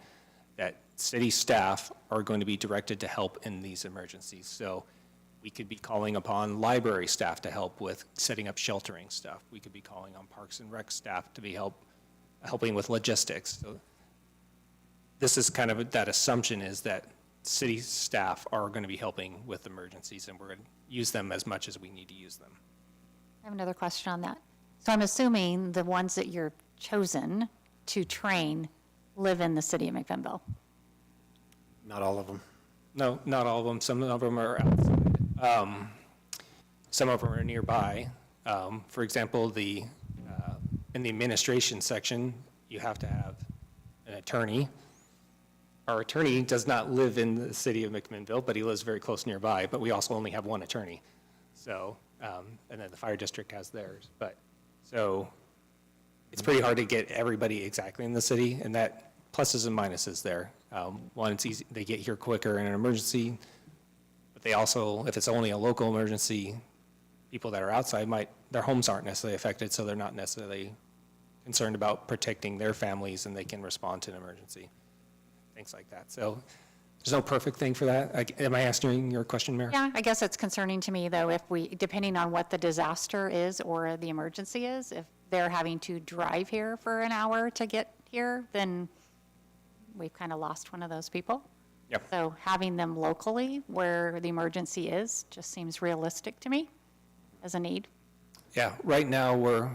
B: that city staff are going to be directed to help in these emergencies. So we could be calling upon library staff to help with setting up sheltering stuff. We could be calling on Parks and Rec staff to be helping with logistics. So this is kind of, that assumption is that city staff are going to be helping with emergencies, and we're going to use them as much as we need to use them.
A: I have another question on that. So I'm assuming the ones that you're chosen to train live in the city of McMinnville?
C: Not all of them.
B: No, not all of them. Some of them are outside. Some of them are nearby. For example, in the administration section, you have to have an attorney. Our attorney does not live in the city of McMinnville, but he lives very close nearby, but we also only have one attorney. So, and then the fire district has theirs. So it's pretty hard to get everybody exactly in the city, and that pluses and minuses there. One, it's easy, they get here quicker in an emergency, but they also, if it's only a local emergency, people that are outside their homes aren't necessarily affected, so they're not necessarily concerned about protecting their families, and they can respond to an emergency, things like that. So there's no perfect thing for that. Am I answering your question, Mayor?
A: Yeah, I guess it's concerning to me, though, if depending on what the disaster is or the emergency is, if they're having to drive here for an hour to get here, then we've kind of lost one of those people.
B: Yep.
A: So having them locally where the emergency is just seems realistic to me as a need.
B: Yeah, right now we're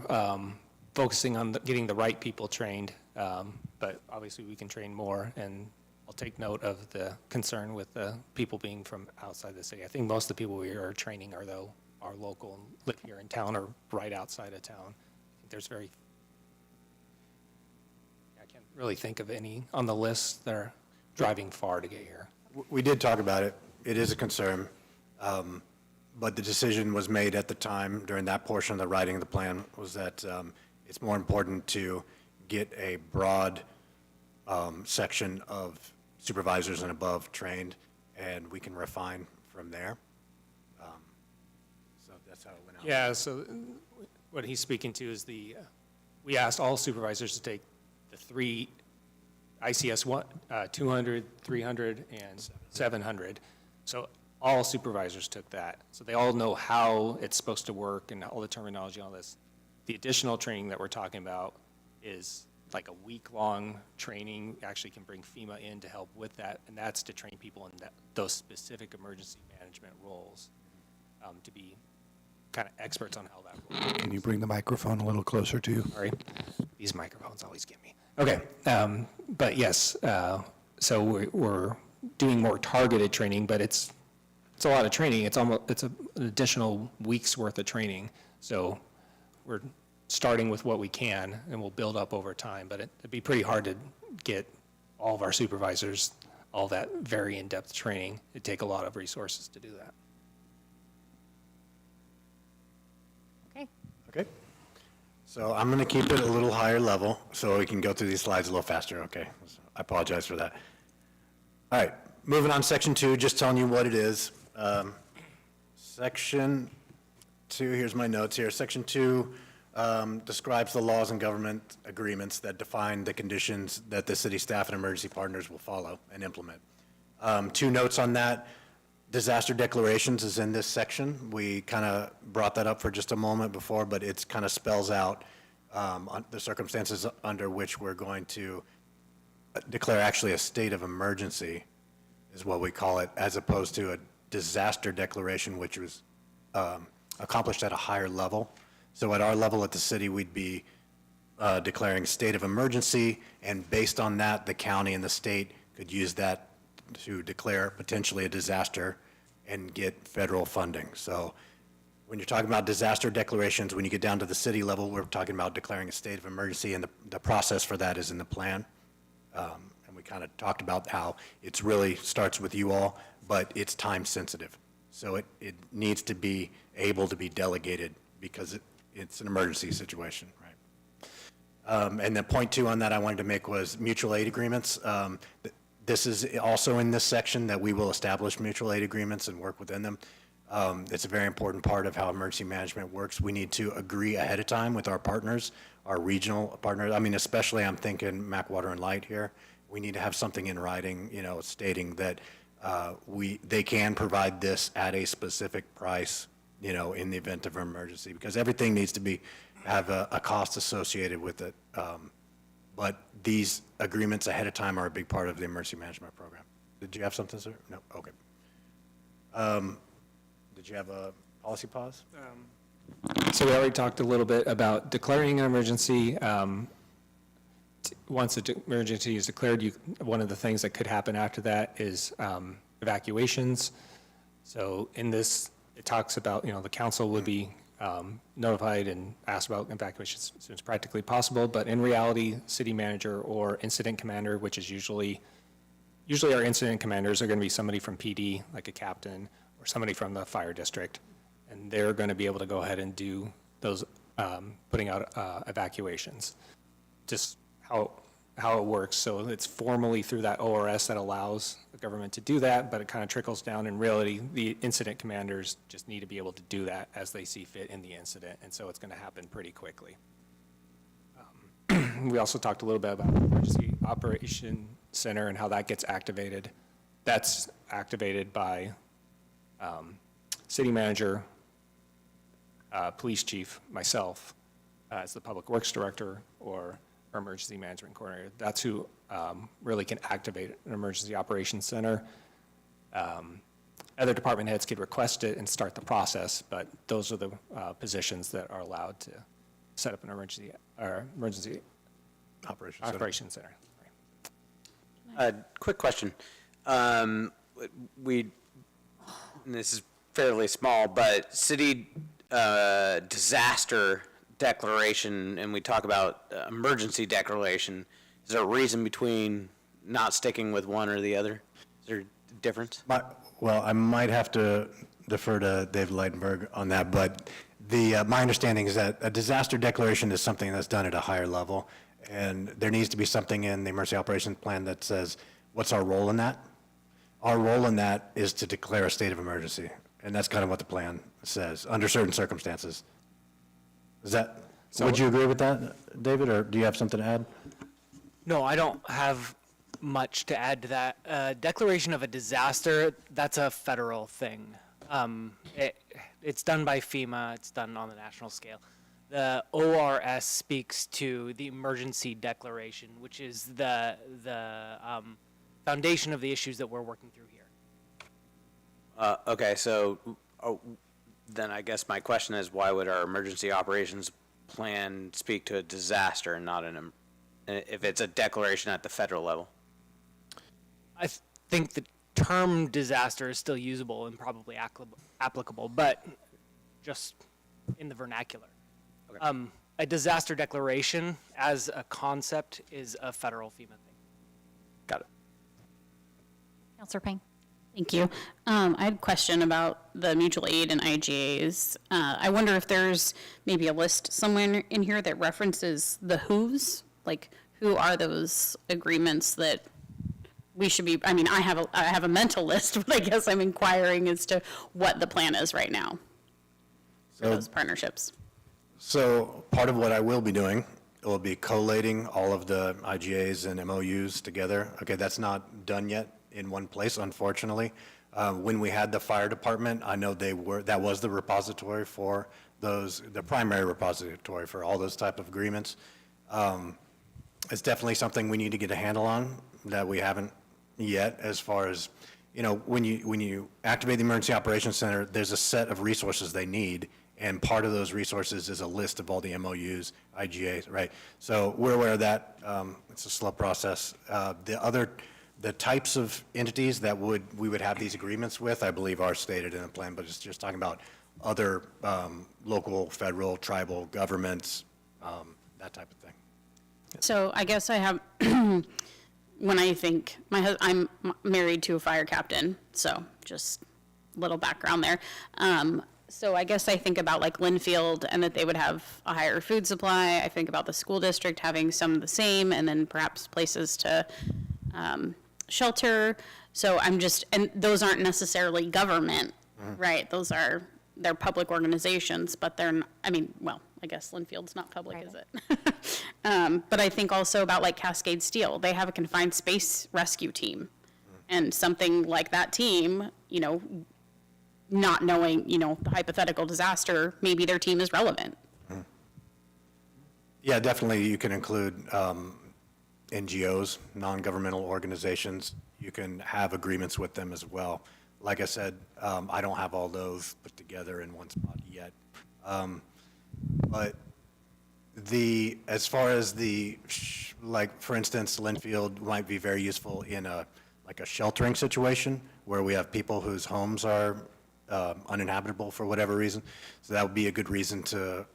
B: focusing on getting the right people trained, but obviously we can train more, and I'll take note of the concern with the people being from outside the city. I think most of the people we are training are local and live here in town or right outside of town. I think I can't really think of any on the list that are driving far to get here.
C: We did talk about it. It is a concern. But the decision was made at the time during that portion of the writing of the plan was that it's more important to get a broad section of supervisors and above trained, and we can refine from there. So that's how it went out.
B: Yeah, so what he's speaking to is we asked all supervisors to take the three ICS 200, 300, and 700. So all supervisors took that. So they all know how it's supposed to work and all the terminology, all this. The additional training that we're talking about is like a week-long training. Actually can bring FEMA in to help with that, and that's to train people in those specific emergency management roles to be kind of experts on how that works.
E: Can you bring the microphone a little closer to you?
B: Sorry, these microphones always get me. Okay, but yes, so we're doing more targeted training, but it's a lot of training. It's an additional week's worth of training. So we're starting with what we can, and we'll build up over time. But it'd be pretty hard to get all of our supervisors all that very in-depth training. It'd take a lot of resources to do that.
A: Okay.
C: Okay. So I'm going to keep it a little higher level so we can go through these slides a little faster, okay? So I apologize for that. All right, moving on, section 2, just telling you what it is. Section 2, here's my notes here. Section 2 describes the laws and government agreements that define the conditions that the city staff and emergency partners will follow and implement. 2 notes on that. Disaster declarations is in this section. We kind of brought that up for just a moment before, but it's kind of spells out the circumstances under which we're going to declare actually a state of emergency, is what we call it, as opposed to a disaster declaration, which was accomplished at a higher level. So at our level at the city, we'd be declaring state of emergency, and based on that, the county and the state could use that to declare potentially a disaster and get federal funding. So when you're talking about disaster declarations, when you get down to the city level, we're talking about declaring a state of emergency, and the process for that is in the plan. And we kind of talked about how it's really starts with you all, but it's time sensitive. So it needs to be able to be delegated because it's an emergency situation, right? And then point 2 on that I wanted to make was mutual aid agreements. This is also in this section that we will establish mutual aid agreements and work within them. It's a very important part of how emergency management works. We need to agree ahead of time with our partners, our regional partners. I mean, especially I'm thinking Mac Water and Light here. We need to have something in writing, stating that they can provide this at a specific price, in the event of an emergency, because everything needs to have a cost associated with it. But these agreements ahead of time are a big part of the emergency management program. Did you have something, sir? No? Okay. Did you have a policy pause?
B: So we already talked a little bit about declaring an emergency. Once an emergency is declared, one of the things that could happen after that is evacuations. So in this, it talks about, the council would be notified and asked about evacuations as soon as practically possible, but in reality, city manager or incident commander, which is usually our incident commanders are going to be somebody from PD, like a captain, or somebody from the fire district, and they're going to be able to go ahead and do those, putting out evacuations. Just how it works. So it's formally through that ORS that allows the government to do that, but it kind of trickles down. In reality, the incident commanders just need to be able to do that as they see fit in the incident, and so it's going to happen pretty quickly. We also talked a little bit about the Emergency Operation Center and how that gets activated. That's activated by city manager, police chief, myself, as the public works director, or our emergency management coordinator. That's who really can activate an emergency operations center. Other department heads could request it and start the process, but those are the positions that are allowed to set up an emergency operations center.
F: Quick question. And this is fairly small, but city disaster declaration, and we talk about emergency declaration. Is there a reason between not sticking with one or the other? Is there a difference?
C: Well, I might have to defer to David Leitenberg on that, but my understanding is that a disaster declaration is something that's done at a higher level, and there needs to be something in the emergency operations plan that says, what's our role in that? Our role in that is to declare a state of emergency, and that's kind of what the plan says, under certain circumstances. Would you agree with that, David, or do you have something to add?
G: No, I don't have much to add to that. Declaration of a disaster, that's a federal thing. It's done by FEMA, it's done on the national scale. The ORS speaks to the emergency declaration, which is the foundation of the issues that we're working through here.
F: Okay, so then I guess my question is, why would our emergency operations plan speak to a disaster and not if it's a declaration at the federal level?
G: I think the term disaster is still usable and probably applicable, but just in the vernacular.
F: Okay.
G: A disaster declaration as a concept is a federal FEMA thing.
F: Got it.
A: Counselor Payne.
D: Thank you. I had a question about the mutual aid and IGAs. I wonder if there's maybe a list somewhere in here that references the who's, like who are those agreements that we should be, I mean, I have a mental list, but I guess I'm inquiring as to what the plan is right now for those partnerships.
C: So part of what I will be doing will be collating all of the IGAs and MOUs together. Okay, that's not done yet in one place, unfortunately. When we had the fire department, I know that was the repository for those, the primary repository for all those type of agreements. It's definitely something we need to get a handle on that we haven't yet, as far as, you know, when you activate the Emergency Operations Center, there's a set of resources they need, and part of those resources is a list of all the MOUs, IGAs, right? So we're aware of that. It's a slow process. The types of entities that we would have these agreements with, I believe, are stated in the plan, but it's just talking about other local, federal, tribal governments, that type of thing.
D: So I guess I have, when I think, I'm married to a fire captain, so just a little background there. So I guess I think about like Linfield and that they would have a higher food supply. I think about the school district having some of the same, and then perhaps places to shelter. So I'm just, and those aren't necessarily government, right? They're public organizations, but they're, I mean, well, I guess Linfield's not public, is it? But I think also about like Cascade Steel. They have a confined space rescue team. And something like that team, you know, not knowing, you know, the hypothetical disaster, maybe their team is relevant.
C: Yeah, definitely you can include NGOs, non-governmental organizations. You can have agreements with them as well. Like I said, I don't have all those put together in one spot yet. But as far as like, for instance, Linfield might be very useful in like a sheltering situation where we have people whose homes are uninhabitable for whatever reason. So that would be a good reason to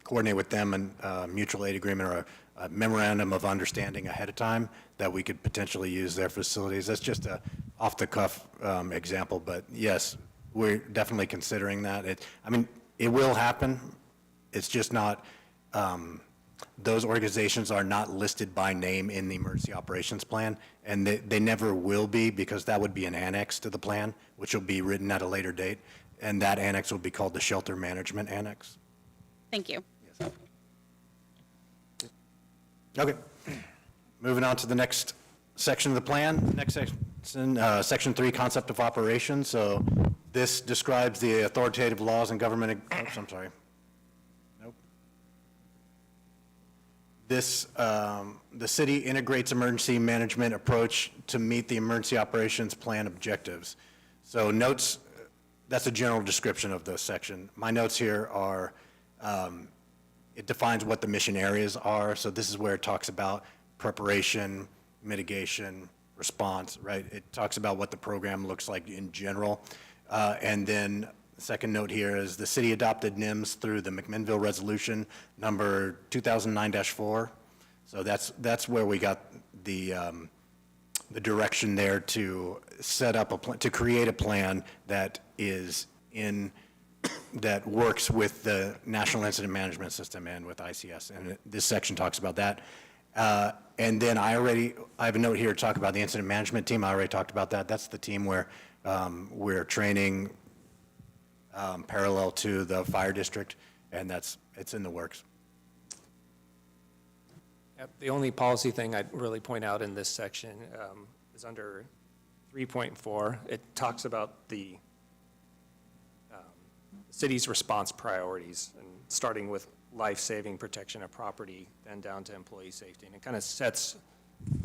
C: coordinate with them and mutual aid agreement or a memorandum of understanding ahead of time that we could potentially use their facilities. That's just a off-the-cuff example, but yes, we're definitely considering that. I mean, it will happen. It's just not, those organizations are not listed by name in the emergency operations plan, and they never will be, because that would be an annex to the plan, which will be written at a later date, and that annex will be called the Shelter Management Annex.
D: Thank you.
C: Okay. Moving on to the next section of the plan. Next section, Section 3, Concept of Operation. So this describes the authoritative laws and government, oops, I'm sorry. Nope. This, the city integrates emergency management approach to meet the emergency operations plan objectives. So notes, that's a general description of the section. My notes here are, it defines what the mission areas are. So this is where it talks about preparation, mitigation, response, right? It talks about what the program looks like in general. And then the second note here is the city adopted NIMS through the McMinnville resolution number 2009-4. So that's where we got the direction there to set up a plan, to create a plan that is that works with the National Incident Management System and with ICS. And this section talks about that. And then I have a note here to talk about the incident management team. I already talked about that. That's the team where we're training parallel to the fire district, and it's in the works.
B: Yep, the only policy thing I'd really point out in this section is under 3.4. It talks about the city's response priorities, and starting with life-saving protection of property, then down to employee safety. And it kind of sets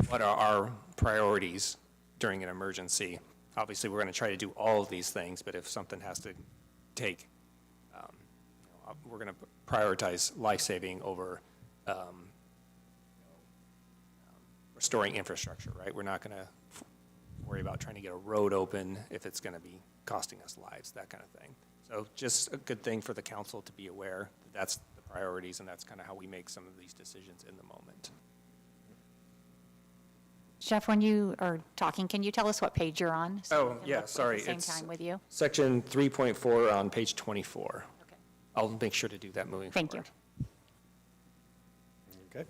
B: what are our priorities during an emergency. Obviously, we're going to try to do all of these things, but if something has to take, we're going to prioritize life-saving over restoring infrastructure, right? We're not going to worry about trying to get a road open if it's going to be costing us lives, that kind of thing. So just a good thing for the council to be aware that that's the priorities, and that's kind of how we make some of these decisions in the moment.
A: Jeff, when you are talking, can you tell us what page you're on? So
B: Oh,
A: we can
B: yeah,
A: look at
B: sorry.
A: the same
B: It's
A: time with you.
B: Section 3.4 on page 24.
A: Okay.
B: I'll make sure to do that moving forward.
A: Thank you.
C: Okay.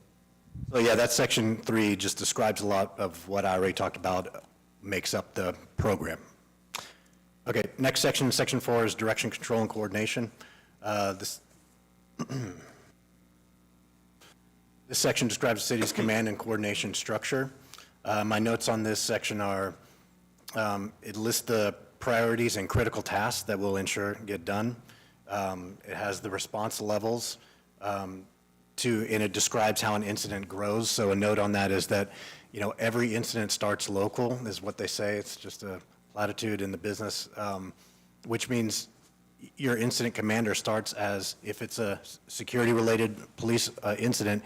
C: So yeah, that section 3 just describes a lot of what I already talked about, makes up the program. Okay, next section, section 4 is direction, control, and coordination. This section describes the city's command and coordination structure. My notes on this section are, it lists the priorities and critical tasks that will ensure get done. It has the response levels, and it describes how an incident grows. So a note on that is that, every incident starts local, is what they say. It's just a platitude in the business, which means your incident commander starts as, if it's a security-related police incident,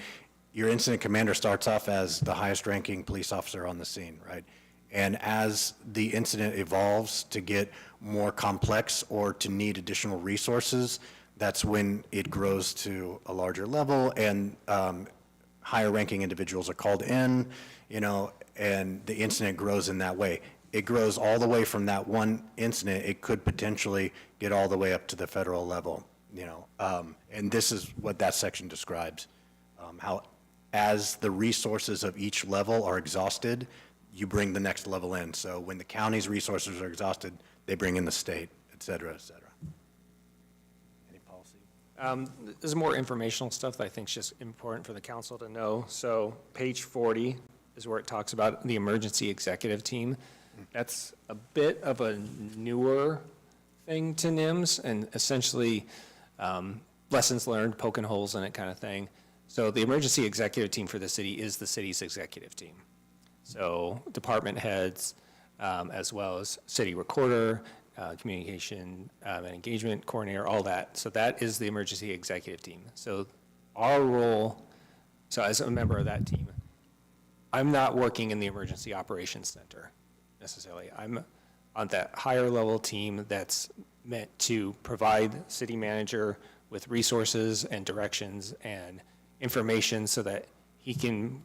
C: your incident commander starts off as the highest-ranking police officer on the scene, right? And as the incident evolves to get more complex or to need additional resources, that's when it grows to a larger level, and higher-ranking individuals are called in, and the incident grows in that way. It grows all the way from that one incident. It could potentially get all the way up to the federal level, and this is what that section describes, how as the resources of each level are exhausted, you bring the next level in. So when the county's resources are exhausted, they bring in the state, et cetera, et cetera. Any policy?
B: There's more informational stuff that I think is just important for the council to know. So page 40 is where it talks about the emergency executive team. That's a bit of a newer thing to NIMS, and essentially lessons learned, poking holes in it kind of thing. So the emergency executive team for the city is the city's executive team. So department heads, as well as city recorder, communication and engagement coordinator, all that. So that is the emergency executive team. So our role, so as a member of that team, I'm not working in the emergency operations center necessarily. I'm on that higher level team that's meant to provide city manager with resources and directions and information so that he can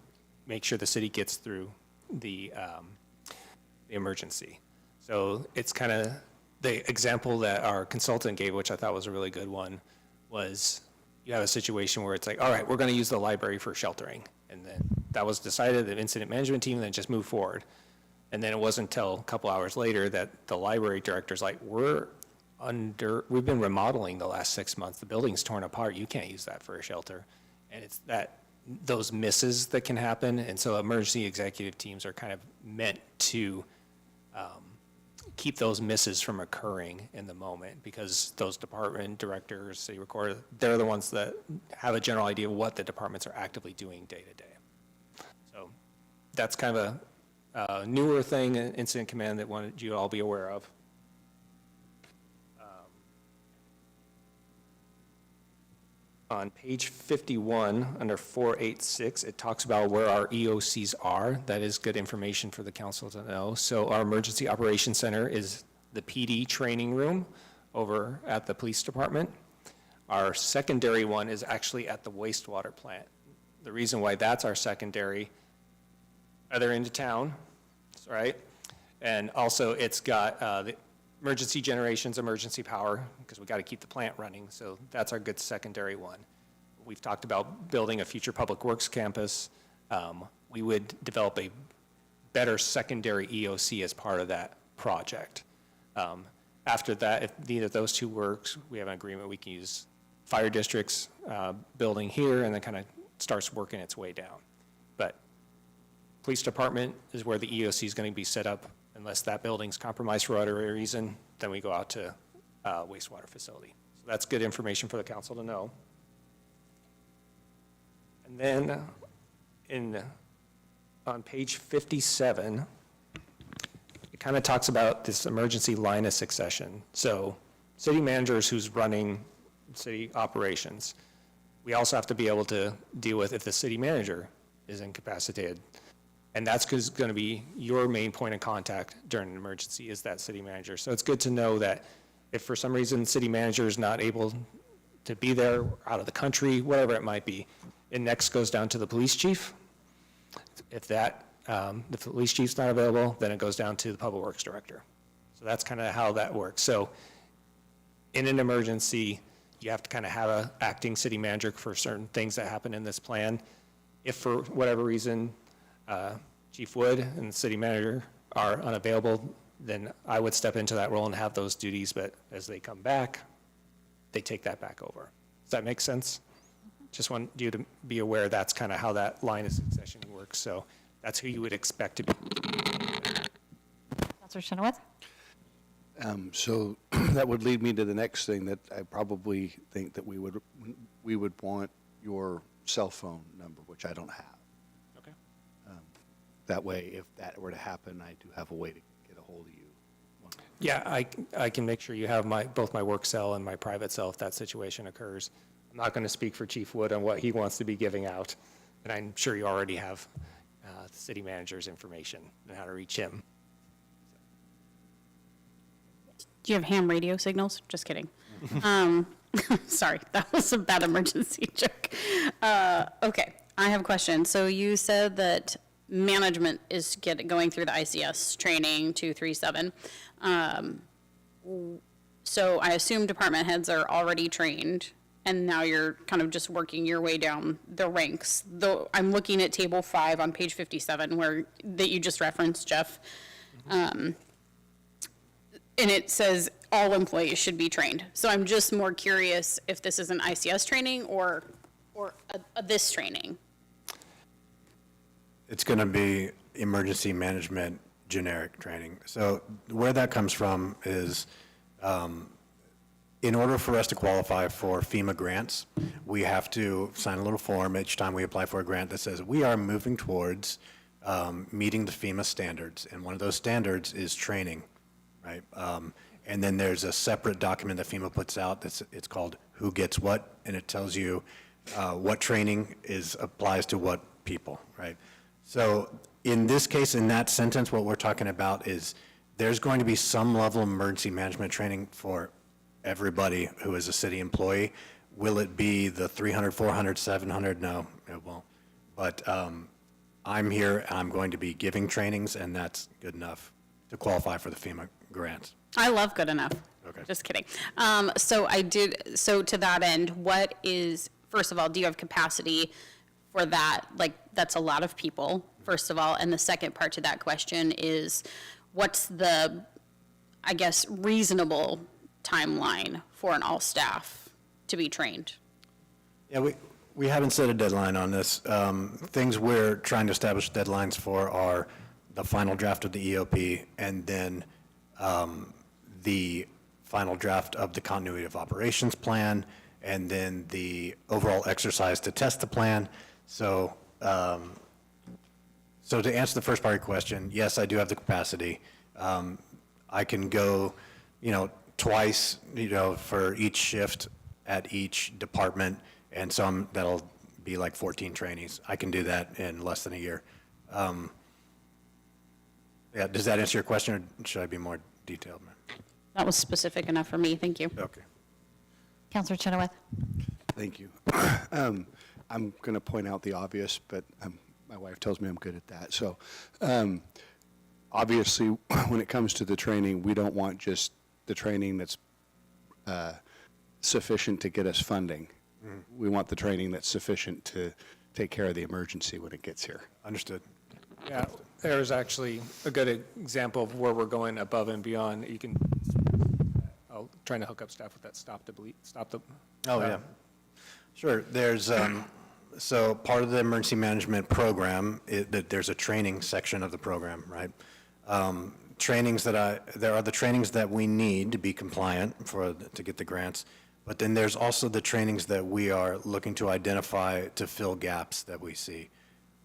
B: make sure the city gets through the emergency. So it's kind of the example that our consultant gave, which I thought was a really good one, was you have a situation where it's like, all right, we're going to use the library for sheltering. And then that was decided, the incident management team then just moved forward. And then it wasn't until a couple hours later that the library director's like, we've been remodeling the last 6 months. The building's torn apart. You can't use that for a shelter. And it's those misses that can happen. And so emergency executive teams are kind of meant to keep those misses from occurring in the moment, because those department directors, city recorder, they're the ones that have a general idea of what the departments are actively doing day to day. So that's kind of a newer thing, an incident command that wanted you to all be aware of. On page 51, under 486, it talks about where our EOCs are. That is good information for the council to know. So our Emergency Operations Center is the PD training room over at the police department. Our secondary one is actually at the wastewater plant. The reason why that's our secondary, other into town, right? And also it's got the emergency generations, emergency power, because we got to keep the plant running. So that's our good secondary one. We've talked about building a future public works campus. We would develop a better secondary EOC as part of that project. After that, if neither of those two works, we have an agreement we can use fire district's building here, and then kind of starts working its way down. But police department is where the EOC is going to be set up. Unless that building's compromised for whatever reason, then we go out to wastewater facility. So that's good information for the council to know. And then on page 57, it kind of talks about this emergency line of succession. So city managers who's running city operations, we also have to be able to deal with if the city manager is incapacitated. And that's going to be your main point of contact during an emergency, is that city manager. So it's good to know that if for some reason city manager is not able to be there, out of the country, whatever it might be, it next goes down to the police chief. If the police chief's not available, then it goes down to the public works director. So that's kind of how that works. So in an emergency, you have to kind of have an acting city manager for certain things that happen in this plan. If for whatever reason, Chief Wood and the city manager are unavailable, then I would step into that role and have those duties, but as they come back, they take that back over. that make sense? Just want you to be aware that's kind of how that line of succession works. So that's who you would expect to be.
A: Counselor Chenoweth?
E: So that would lead me to the next thing, that I probably think that we would want your cell phone number, which I don't have.
B: Okay.
E: That way, if that were to happen, I do have a way to get a hold of you.
B: Yeah, I can make sure you have both my work cell and my private cell if that situation occurs. I'm not going to speak for Chief Wood on what he wants to be giving out, and I'm sure you already have the city manager's information and how to reach him.
D: Do you have ham radio signals? Just kidding. Sorry, that was a bad emergency joke. Okay, I have a question. So you said that management is going through the ICS training 237. So I assume department heads are already trained, and now you're kind of just working your way down the ranks. Though I'm looking at table 5 on page 57, that you just referenced, Jeff. And it says all employees should be trained. So I'm just more curious if this is an ICS training or this training.
C: It's going to be emergency management generic training. So where that comes from is, in order for us to qualify for FEMA grants, we have to sign a little form each time we apply for a grant that says we are moving towards meeting the FEMA standards. And one of those standards is training, right? And then there's a separate document that FEMA puts out it's called Who Gets What, and it tells you what training applies to what people, right? So in this case, in that sentence, what we're talking about is there's going to be some level of emergency management training for everybody who is a city employee. Will it be the 300, 400, 700? No, it won't. But I'm here, I'm going to be giving trainings, and that's good enough to qualify for the FEMA grants.
D: I love good enough.
C: Okay.
D: Just kidding. So to that end, first of all, do you have capacity for that? Like, that's a lot of people, first of all. And the second part to that question is, what's the, I guess, reasonable timeline for an all-staff to be trained?
C: Yeah, we haven't set a deadline on this. Things we're trying to establish deadlines for are the final draft of the EOP and then the final draft of the continuity of operations plan and then the overall exercise to test the plan. So, so to answer the first part of your question, yes, I do have the capacity. I can go, twice, for each shift at each department, and that'll be like 14 trainees. I can do that in less than a year. Yeah, does that answer your question, or should I be more detailed?
D: That was specific enough for me. Thank you.
C: Okay.
A: Counselor Chenoweth?
E: Thank you. I'm going to point out the obvious, but my wife tells me I'm good at that. So obviously, when it comes to the training, we don't want just the training that's sufficient to get us funding. We want the training that's sufficient to take care of the emergency when it gets here.
C: Understood.
B: Yeah, there's actually a good example of where we're going above and beyond. You can, trying to hook up staff with that stop the bleed.
C: Oh, yeah. Sure. There's, so part of the emergency management program, there's a training section of the program, right? There are the trainings that we need to be compliant to get the grants, but then there's also the trainings that we are looking to identify to fill gaps that we see.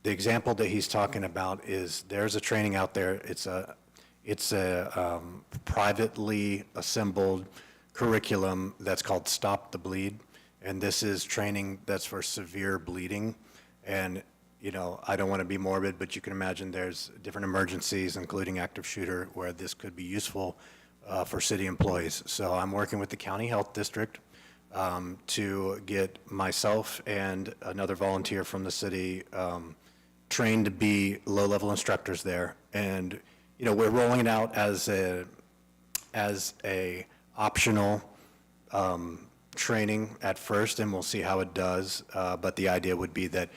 C: The example that he's talking about is there's a training out there. It's a privately assembled curriculum that's called Stop the Bleed. And this is training that's for severe bleeding. And, I don't want to be morbid, but you can imagine there's different emergencies, including active shooter, where this could be useful for city employees. So I'm working with the county health district to get myself and another volunteer from the city trained to be low-level instructors there. And, we're rolling it out as a optional training at first, and we'll see how it does. But the idea would be that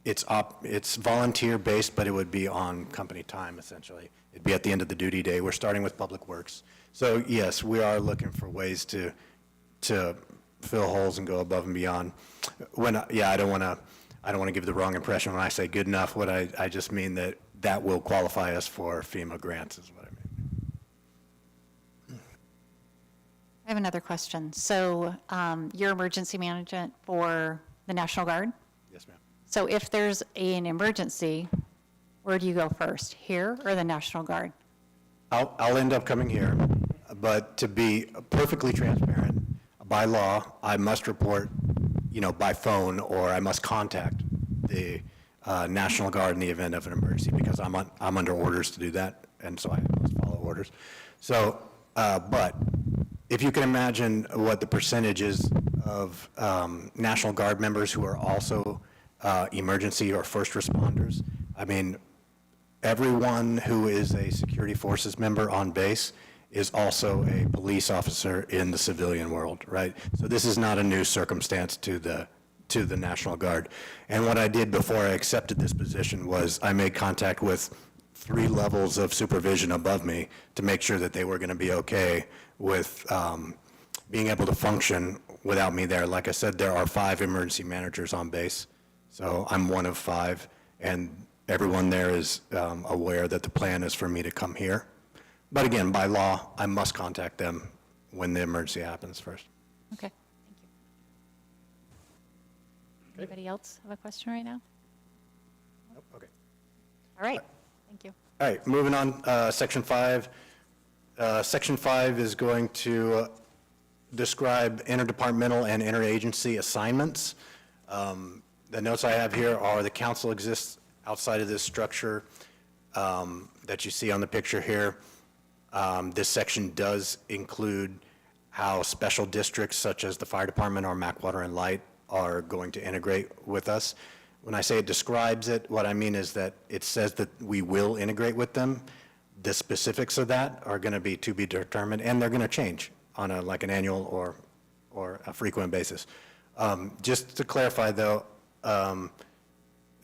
C: it's volunteer-based, but it would be on company time, essentially. It'd be at the end of the duty day. We're starting with Public Works. So, yes, we are looking for ways to fill holes and go above and beyond. I don't want to give the wrong impression when I say good enough. I just mean that will qualify us for FEMA grants is what I mean.
A: I have another question. So your emergency management for the National Guard?
C: Yes, ma'am.
A: So if there's an emergency, where do you go first, here or the National Guard?
C: I'll end up coming here, but to be perfectly transparent, by law, I must report, by phone, or I must contact the National Guard in the event of an emergency, because I'm under orders to do that, and so I must follow orders. So, but if you can imagine what the percentage is of National Guard members who are also emergency or first responders, I mean, everyone who is a security forces member on base is also a police officer in the civilian world, right? So this is not a new circumstance to the National Guard. And what I did before I accepted this position was I made contact with 3 levels of supervision above me to make sure that they were going to be okay with being able to function without me there. Like I said, there are 5 emergency managers on base, so I'm one of 5, and everyone there is aware that the plan is for me to come here. But again, by law, I must contact them when the emergency happens first.
A: Okay, thank you. Anybody else have a question right now?
C: Okay.
A: All right, thank you.
C: All right, moving on, Section 5. Section 5 is going to describe interdepartmental and interagency assignments. The notes I have here are the council exists outside of this structure that you see on the picture here. This section does include how special districts such as the fire department or MAC Water and Light are going to integrate with us. When I say it describes it, what I mean is that it says that we will integrate with them. The specifics of that are going to be determined, and they're going to change on like an annual or a frequent basis. Just to clarify, though,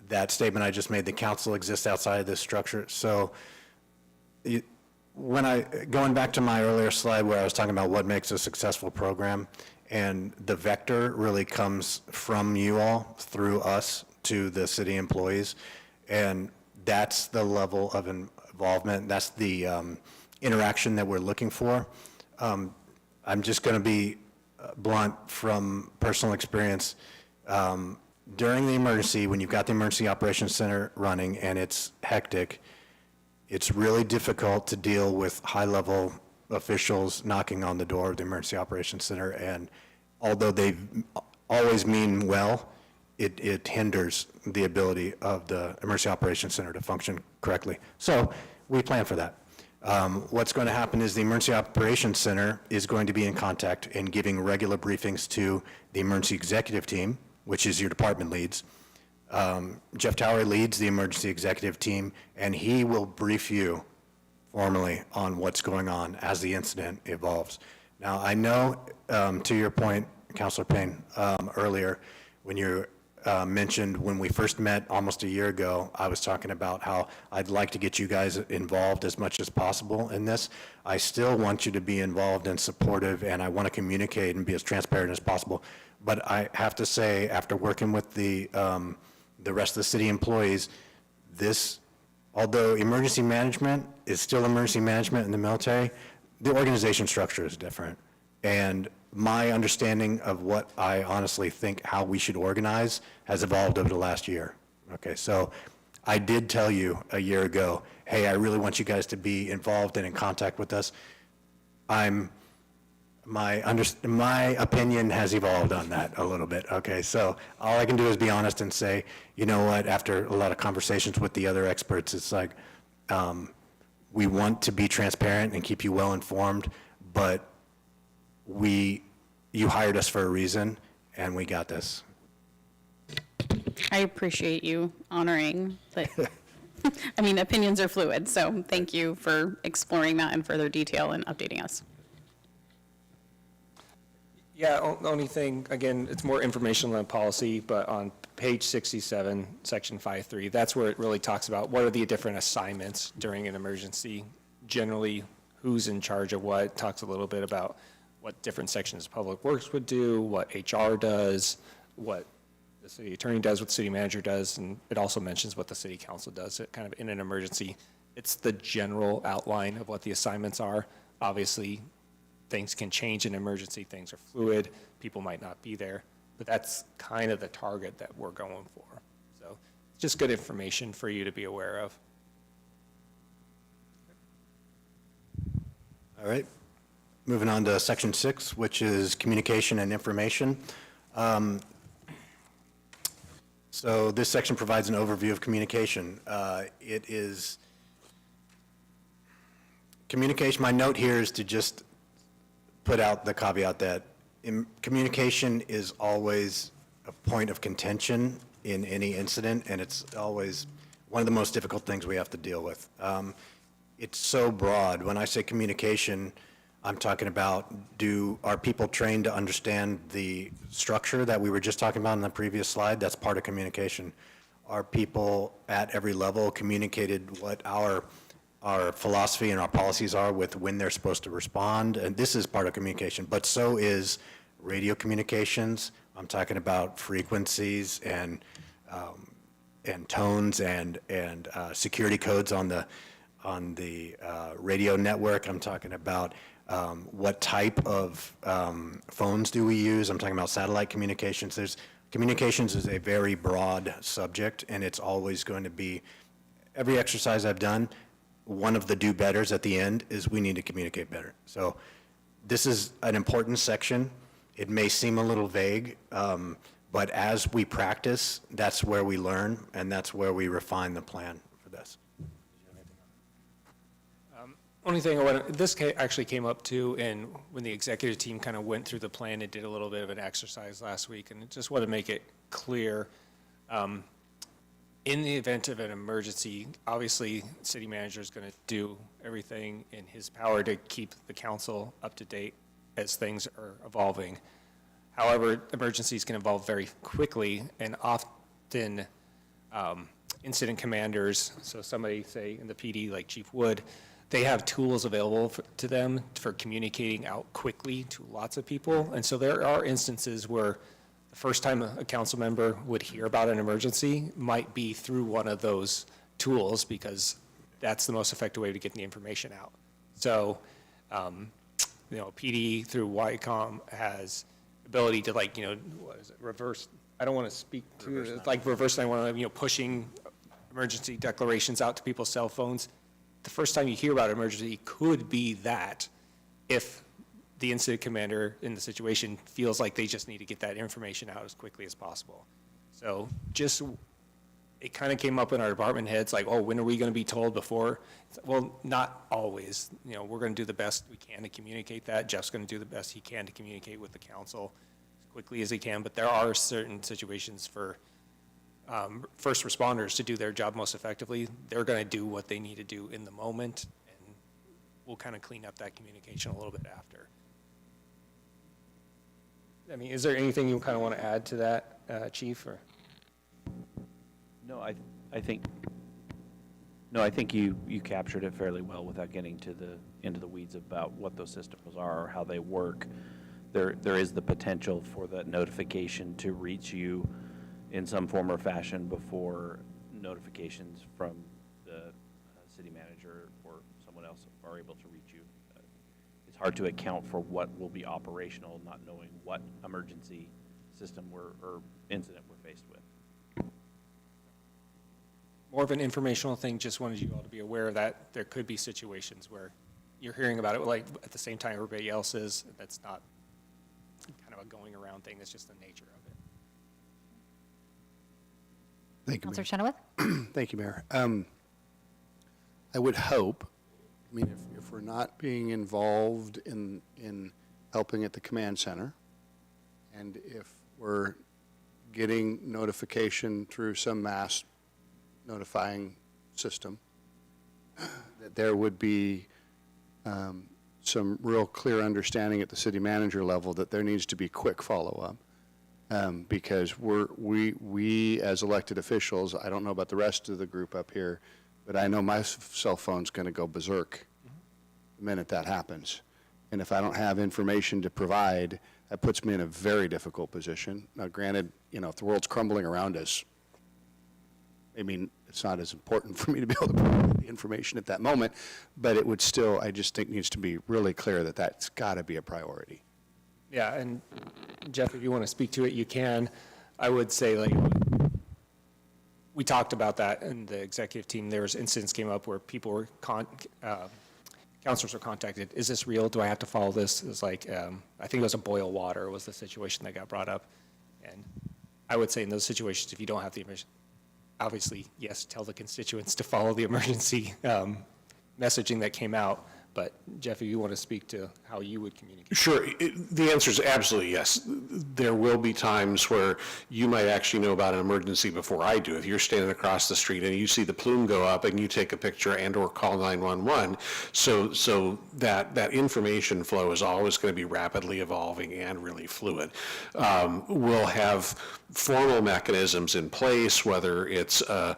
C: that statement I just made, the council exists outside of this structure. So going back to my earlier slide where I was talking about what makes a successful program, and the vector really comes from you all through us to the city employees, and that's the level of involvement, that's the interaction that we're looking for. I'm just going to be blunt from personal experience. During the emergency, when you've got the Emergency Operations Center running and it's hectic, it's really difficult to deal with high-level officials knocking on the door of the Emergency Operations Center, and although they always mean well, it hinders the ability of the Emergency Operations Center to function correctly. So we plan for that. What's going to happen is the Emergency Operations Center is going to be in contact and giving regular briefings to the Emergency Executive Team, which is your department leads. Jeff Towery leads the Emergency Executive Team, and he will brief you formally on what's going on as the incident evolves. Now, I know, to your point, Councilor Payne, earlier, when you mentioned when we first met almost a year ago, I was talking about how I'd like to get you guys involved as much as possible in this. I still want you to be involved and supportive, and I want to communicate and be as transparent as possible. But I have to say, after working with the rest of the city employees, although emergency management is still emergency management in the military, the organization structure is different. And my understanding of what I honestly think how we should organize has evolved over the last year. Okay, so I did tell you a year ago, hey, I really want you guys to be involved and in contact with us. My opinion has evolved on that a little bit. Okay, so all I can do is be honest and say, you know what, after a lot of conversations with the other experts, it's like, we want to be transparent and keep you well informed, but you hired us for a reason, and we got this.
D: I appreciate you honoring that. I mean, opinions are fluid, so thank you for exploring that in further detail and updating us.
B: Yeah, the only thing, again, it's more informational than policy, but on page 67, section 5.3, that's where it really talks about what are the different assignments during an emergency. Generally, who's in charge of what, talks a little bit about what different sections of Public Works would do, what HR does, what the city attorney does, what the city manager does, and it also mentions what the city council does, kind of in an emergency. It's the general outline of what the assignments are. Obviously, things can change in an emergency, things are fluid, people might not be there, but that's kind of the target that we're going for. So it's just good information for you to be aware of.
C: All right. Moving on to section 6, which is communication and information. So this section provides an overview of communication. It is communication. My note here is to just put out the caveat that communication is always a point of contention in any incident, and it's always one of the most difficult things we have to deal with. It's so broad. When I say communication, I'm talking about, are people trained to understand the structure that we were just talking about in the previous slide? That's part of communication. Are people at every level communicated what our philosophy and our policies are with when they're supposed to respond? And this is part of communication, but so is radio communications. I'm talking about frequencies and tones and security codes on the radio network. I'm talking about what type of phones do we use? I'm talking about satellite communications. Communications is a very broad subject, and it's always going to be, every exercise I've done, one of the do betters at the end is we need to communicate better. So this is an important section. It may seem a little vague, but as we practice, that's where we learn, and that's where we refine the plan for this.
B: Only thing this actually came up too, and when the executive team kind of went through the plan and did a little bit of an exercise last week, and just want to make it clear, in the event of an emergency, obviously, city manager is going to do everything in his power to keep the council up to date as things are evolving. However, emergencies can evolve very quickly, and often incident commanders, so somebody, say, in the PD, like Chief Wood, they have tools available to them for communicating out quickly to lots of people. And so there are instances where the first time a council member would hear about an emergency might be through one of those tools, because that's the most effective way to get the information out. So, PD through YCOM has ability to, like, what is it, reverse, I don't want to speak to it, like reverse 911, pushing emergency declarations out to people's cell phones. The first time you hear about an emergency could be that, if the incident commander in the situation feels like they just need to get that information out as quickly as possible. So it kind of came up in our department heads, like, oh, when are we going to be told before? Well, not always. We're going to do the best we can to communicate that. Jeff's going to do the best he can to communicate with the council as quickly as he can, but there are certain situations for first responders to do their job most effectively. They're going to do what they need to do in the moment, and we'll kind of clean up that communication a little bit after. I mean, is there anything you kind of want to add to that, Chief? Or?
H: No, I think you captured it fairly well without getting into the weeds about what those systems are or how they work. There is the potential for that notification to reach you in some form or fashion before notifications from the city manager or someone else are able to reach you. It's hard to account for what will be operational, not knowing what emergency system or incident we're faced with.
B: More of an informational thing, just wanted you all to be aware that there could be situations where you're hearing about it, like, at the same time everybody else is. That's not kind of a going around thing, that's just the nature of it.
E: Thank you,
A: Councilor
E: Mayor.
A: Chenoweth?
E: Thank you, Mayor. I would hope, if we're not being involved in helping at the command center, and if we're getting notification through some mass notifying system, that there would be some real clear understanding at the city manager level that there needs to be quick follow-up. Because we as elected officials, I don't know about the rest of the group up here, but I know my cell phone's going to go berserk the minute that happens. And if I don't have information to provide, that puts me in a very difficult position. Now, granted, if the world's crumbling around us, I mean, it's not as important for me to be able to provide the information at that moment, but it would still, I just think needs to be really clear that that's got to be a priority.
B: Yeah, and Jeff, if you want to speak to it, you can. I would say, like, we talked about that in the executive team. There's incidents came up where people were, counselors were contacted. Is this real? Do I have to follow this? It was like, I think it was a boil water was the situation that got brought up. And I would say in those situations, if you don't have the information, obviously, yes, tell the constituents to follow the emergency messaging that came out. But Jeff, if you want to speak to how you would communicate.
I: Sure. The answer is absolutely yes. There will be times where you might actually know about an emergency before I do. If you're standing across the street and you see the plume go up and you take a picture and or call 911, so that information flow is always going to be rapidly evolving and really fluid. We'll have formal mechanisms in place, whether it's a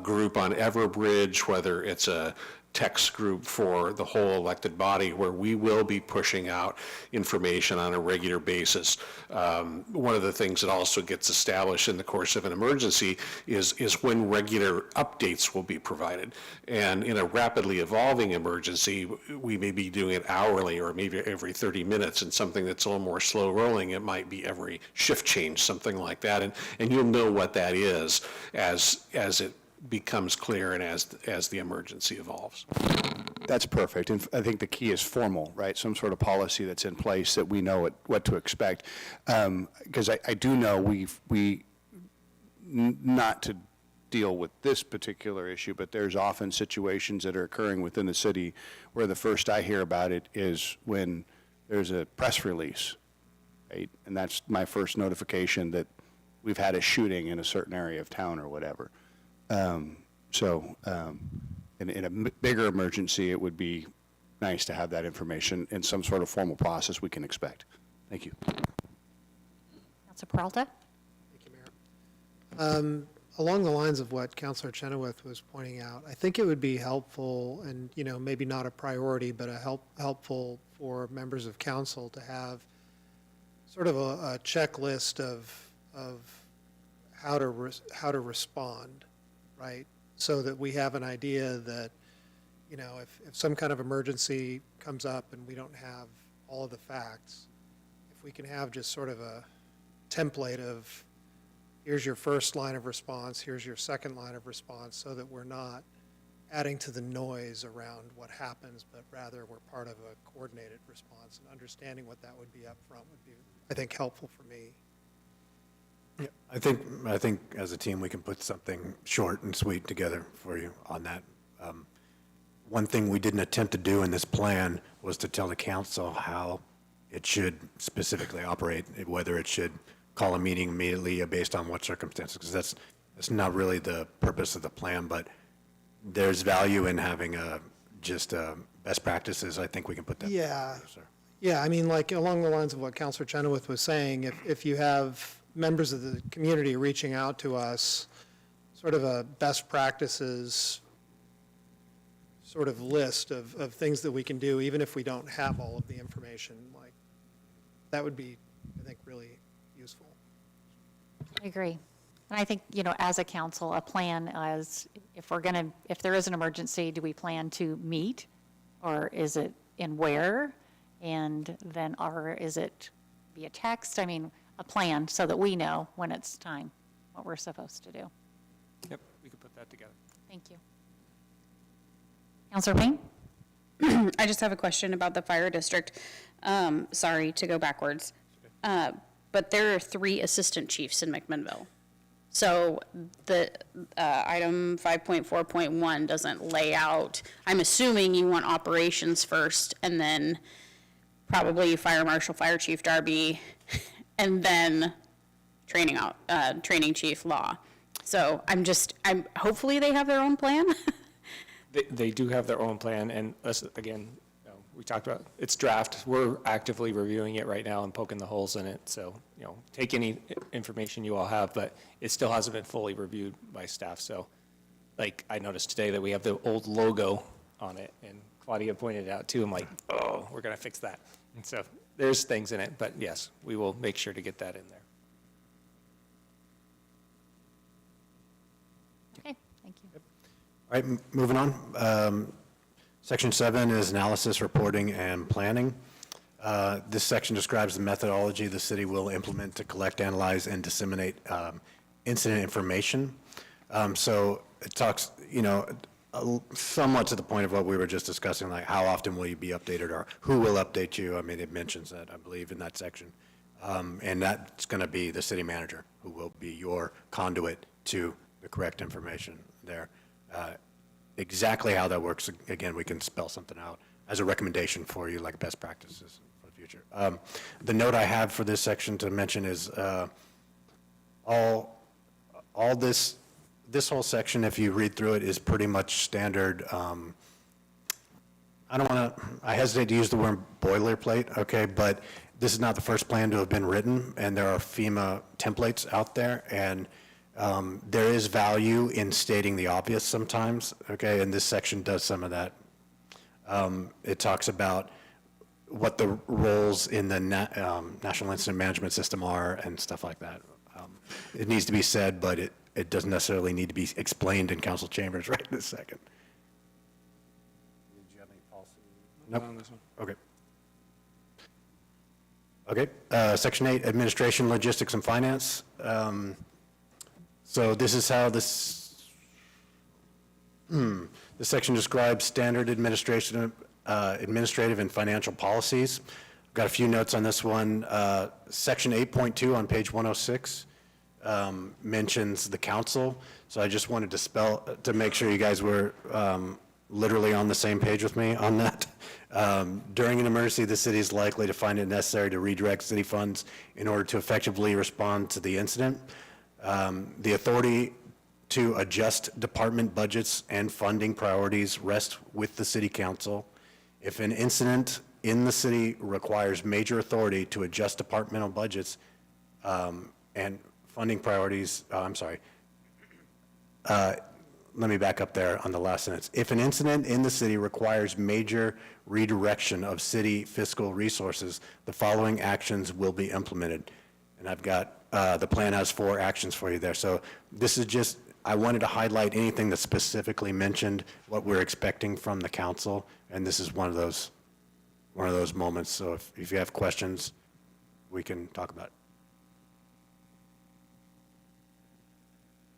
I: group on Everbridge, whether it's a text group for the whole elected body, where we will be pushing out information on a regular basis. One of the things that also gets established in the course of an emergency is when regular updates will be provided. And in a rapidly evolving emergency, we may be doing it hourly or maybe every 30 minutes, and something that's a little more slow rolling, it might be every shift change, something like that. And you'll know what that is as it becomes clear and as the emergency evolves.
E: That's perfect. And I think the key is formal, right? Some sort of policy that's in place that we know what to expect. Because I do know not to deal with this particular issue, but there's often situations that are occurring within the city where the first I hear about it is when there's a press release, right? And that's my first notification that we've had a shooting in a certain area of town or whatever. In a bigger emergency, it would be nice to have that information in some sort of formal process we can expect. Thank you.
A: Councilor Peralta?
J: Thank you, Mayor. Along the lines of what Councilor Chenoweth was pointing out, I think it would be helpful, and maybe not a priority, but helpful for members of council to have sort of a checklist of how to respond. Right, so that we have an idea that, if some kind of emergency comes up and we don't have all of the facts, if we can have just sort of a template of, here's your first line of response, here's your second line of response, so that we're not adding to the noise around what happens, but rather we're part of a coordinated response, and understanding what that would be up front would be, I think, helpful for me.
C: Yeah, I think as a team, we can put something short and sweet together for you on that. One thing we didn't attempt to do in this plan was to tell the council how it should specifically operate, whether it should call a meeting immediately based on what circumstances, because that's not really the purpose of the plan, but there's value in having just best practices. I think we can put that.
J: Yeah.
C: Together, sir.
J: Yeah, I mean, like along the lines of what Councilor Chenoweth was saying, if you have members of the community reaching out to us, sort of a best practices sort of list of things that we can do, even if we don't have all of the information, like, that would be, I think, really useful.
A: I agree. And I think, as a council, a plan as, if there is an emergency, do we plan to meet? Or is it in where? And then, or is it via text? I mean, a plan so that we know when it's time, what we're supposed to do.
B: Yep, we could put that together.
A: Thank you. Councilor Payne?
D: I just have a question about the fire district. Sorry to go backwards. But there are 3 assistant chiefs in McMinnville. So the item 5.4.1 doesn't lay out, I'm assuming you want operations first, and then probably fire marshal, fire chief Darby, and then training chief law. So hopefully they have their own plan.
B: They do have their own plan, and again, we talked about, it's draft. We're actively reviewing it right now and poking the holes in it. So, take any information you all have, but it still hasn't been fully reviewed by staff. So, like, I noticed today that we have the old logo on it, and Claudia pointed out too. I'm like, oh, we're going to fix that. And so there's things in it, but yes, we will make sure to get that in there.
A: Okay, thank you.
C: All right, moving on. Section 7 is analysis, reporting, and planning. This section describes the methodology the city will implement to collect, analyze, and disseminate incident information. So it talks, somewhat to the point of what we were just discussing, like how often will you be updated or who will update you? I mean, it mentions that, I believe, in that section. And that's going to be the city manager who will be your conduit to the correct information there. Exactly how that works, again, we can spell something out as a recommendation for you, like best practices for the future. The note I have for this section to mention is all this whole section, if you read through it, is pretty much standard. I hesitate to use the word boilerplate, okay, but this is not the first plan to have been written, and there are FEMA templates out there, and there is value in stating the obvious sometimes, okay, and this section does some of that. It talks about what the roles in the National Incident Management System are and stuff like that. It needs to be said, but it doesn't necessarily need to be explained in council chambers right this second. Did you have any policy? Nope. On this one? Okay. Okay, Section 8, Administration, Logistics, and Finance. So this is how this section describes standard administrative and financial policies. I've got a few notes on this one. Section 8.2 on page 106 mentions the council. So I just wanted to make sure you guys were literally on the same page with me on that. During an emergency, the city is likely to find it necessary to redirect city funds in order to effectively respond to the incident. The authority to adjust department budgets and funding priorities rests with the city council. If an incident in the city requires major authority to adjust departmental budgets and funding priorities, let me back up there on the last sentence. If an incident in the city requires major redirection of city fiscal resources, the following actions will be implemented. And I've got, the plan has 4 actions for you there. So this is just, I wanted to highlight anything that specifically mentioned what we're expecting from the council, and this is one of those moments. So if you have questions, we can talk about it.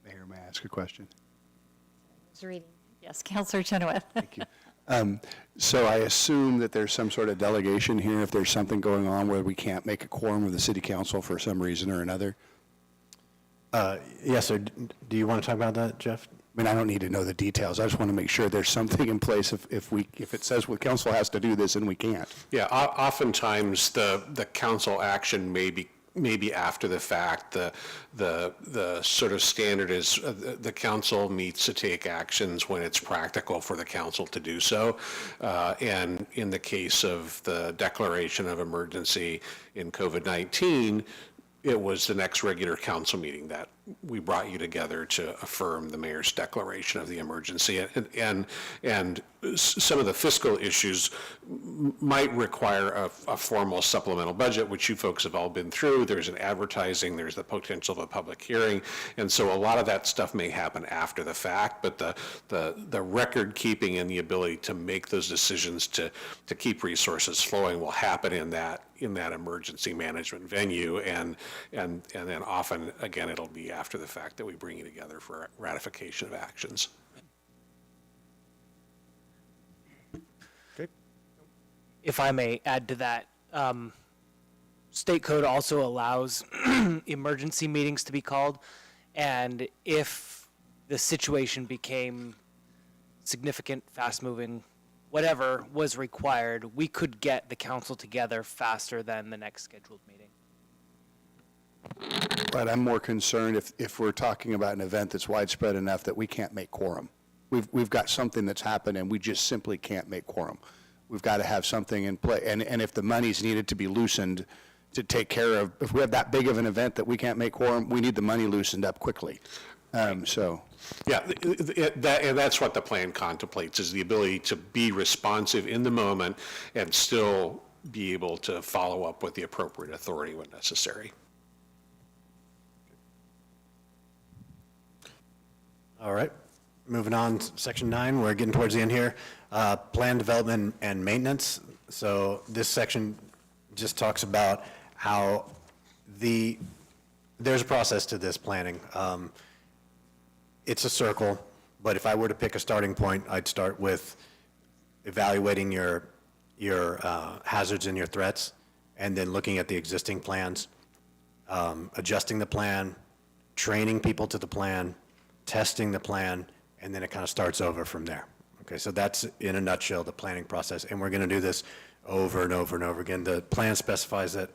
E: Mayor, may I ask a question?
A: Reading. Yes, Councilor Chenoweth.
E: Thank you. So I assume that there's some sort of delegation here if there's something going on where we can't make a quorum of the city council for some reason or another?
C: Yes, sir. Do you want to talk about that, Jeff?
E: I mean, I don't need to know the details. I just want to make sure there's something in place if it says the council has to do this and we can't.
I: Yeah, oftentimes the council action may be after the fact. The sort of standard is the council meets to take actions when it's practical for the council to do so. And in the case of the declaration of emergency in COVID-19, it was the next regular council meeting that we brought you together to affirm the mayor's declaration of the emergency. And some of the fiscal issues might require a formal supplemental budget, which you folks have all been through. There's an advertising, there's the potential of a public hearing. And so a lot of that stuff may happen after the fact, but the record keeping and the ability to make those decisions to keep resources flowing will happen in that emergency management venue. And then often, again, it'll be after the fact that we bring you together for ratification of actions.
G: If I may add to that, state code also allows emergency meetings to be called, and if the situation became significant, fast-moving, whatever was required, we could get the council together faster than the next scheduled meeting.
E: But I'm more concerned if we're talking about an event that's widespread enough that we can't make quorum. We've got something that's happened and we just simply can't make quorum. We've got to have something in play. And if the money's needed to be loosened to take care of, if we have that big of an event that we can't make quorum, we need the money loosened up quickly. So
I: Yeah, and that's what the plan contemplates, is the ability to be responsive in the moment and still be able to follow up with the appropriate authority when necessary.
C: All right, moving on, section 9, we're getting towards the end here. Plan development and maintenance. So this section just talks about how there's a process to this planning. It's a circle, but if I were to pick a starting point, I'd start with evaluating your hazards and your threats, and then looking at the existing plans, adjusting the plan, training people to the plan, testing the plan, and then it kind of starts over from there. Okay, so that's in a nutshell the planning process, and we're going to do this over and over and over again. The plan specifies that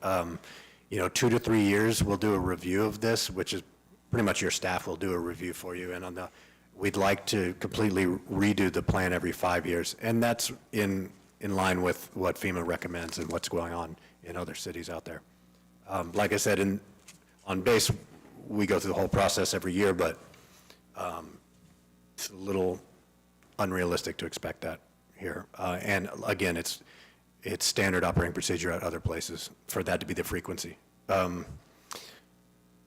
C: 2 to 3 years we'll do a review of this, which is pretty much your staff will do a review for you, and we'd like to completely redo the plan every 5 years, and that's in line with what FEMA recommends and what's going on in other cities out there. Like I said, on base, we go through the whole process every year, but it's a little unrealistic to expect that here. And again, it's standard operating procedure at other places for that to be the frequency.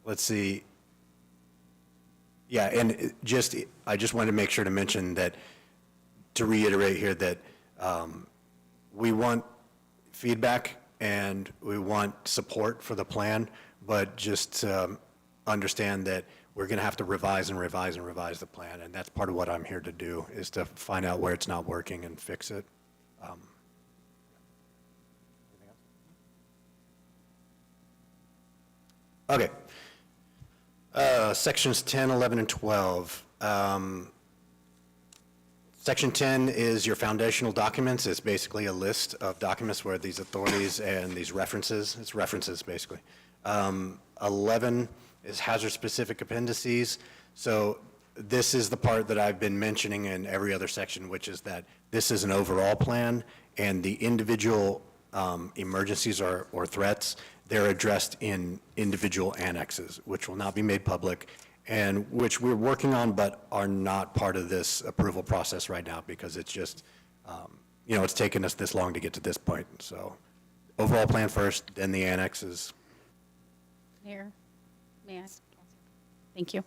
C: Let's see. Yeah, and I just wanted to make sure to mention that, to reiterate here, that we want feedback and we want support for the plan, but just understand that we're going to have to revise and revise and revise the plan, and that's part of what I'm here to do, is to find out where it's not working and fix it. Okay. Sections 10, 11, and 12. Section 10 is your foundational documents. It's basically a list of documents where these authorities and these references, it's references basically. 11 is hazard-specific appendices. So this is the part that I've been mentioning in every other section, which is that this is an overall plan, and the individual emergencies or threats, they're addressed in individual annexes, which will not be made public, and which we're working on but are not part of this approval process right now, because it's just, it's taken us this long to get to this point. So overall plan first, then the annexes.
D: Mayor, may I? Thank you.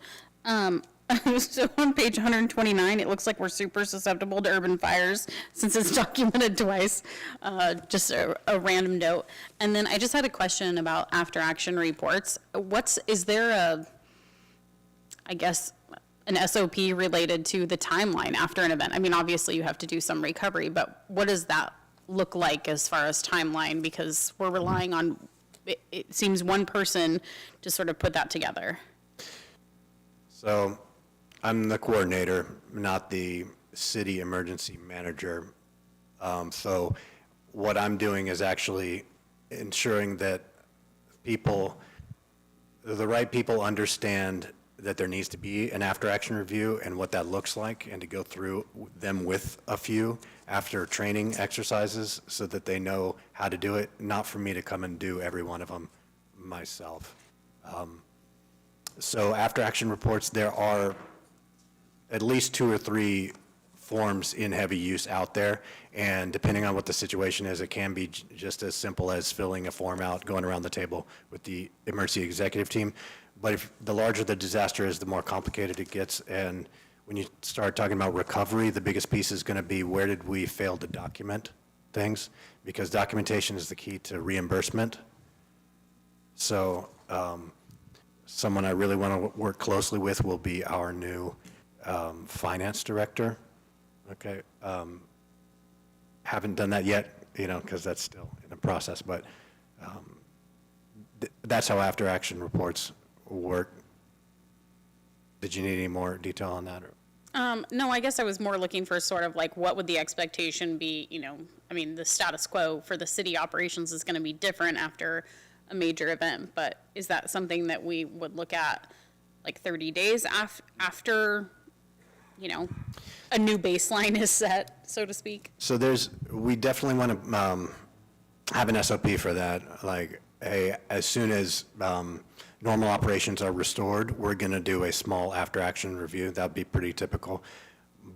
D: So on page 129, it looks like we're super susceptible to urban fires since it's documented twice. Just a random note. And then I just had a question about after-action reports. Is there an SOP related to the timeline after an event? I mean, obviously you have to do some recovery, but what does that look like as far as timeline? Because we're relying on, it seems, one person to sort of put that together.
C: So I'm the coordinator, not the city emergency manager. So what I'm doing is actually ensuring that the right people understand that there needs to be an after-action review and what that looks like, and to go through them with a few after training exercises so that they know how to do it, not for me to come and do every one of them myself. So after-action reports, there are at least 2 or 3 forms in heavy use out there, and depending on what the situation is, it can be just as simple as filling a form out, going around the table with the emergency executive team. But if the larger the disaster is, the more complicated it gets, and when you start talking about recovery, the biggest piece is going to be, where did we fail to document things? Because documentation is the key to reimbursement. So someone I really want to work closely with will be our new finance director. Okay. Haven't done that yet, because that's still in the process, but that's how after-action reports work. Did you need any more detail on that?
D: No, I guess I was more looking for sort of like, what would the expectation be? The status quo for the city operations is going to be different after a major event, but is that something that we would look at like 30 days after, a new baseline is set, so to speak?
C: So we definitely want to have an SOP for that. Like, as soon as normal operations are restored, we're going to do a small after-action review. That'd be pretty typical.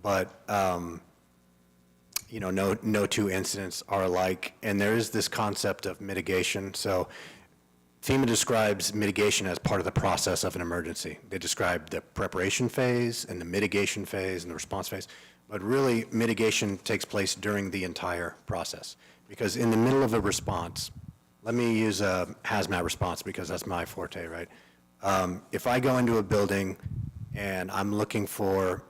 C: But, no two incidents are alike. And there is this concept of mitigation. So FEMA describes mitigation as part of the process of an emergency. They describe the preparation phase and the mitigation phase and the response phase. But really, mitigation takes place during the entire process. Because in the middle of a response, let me use a hazmat response because that's my forte, right? If I go into a building and I'm looking for,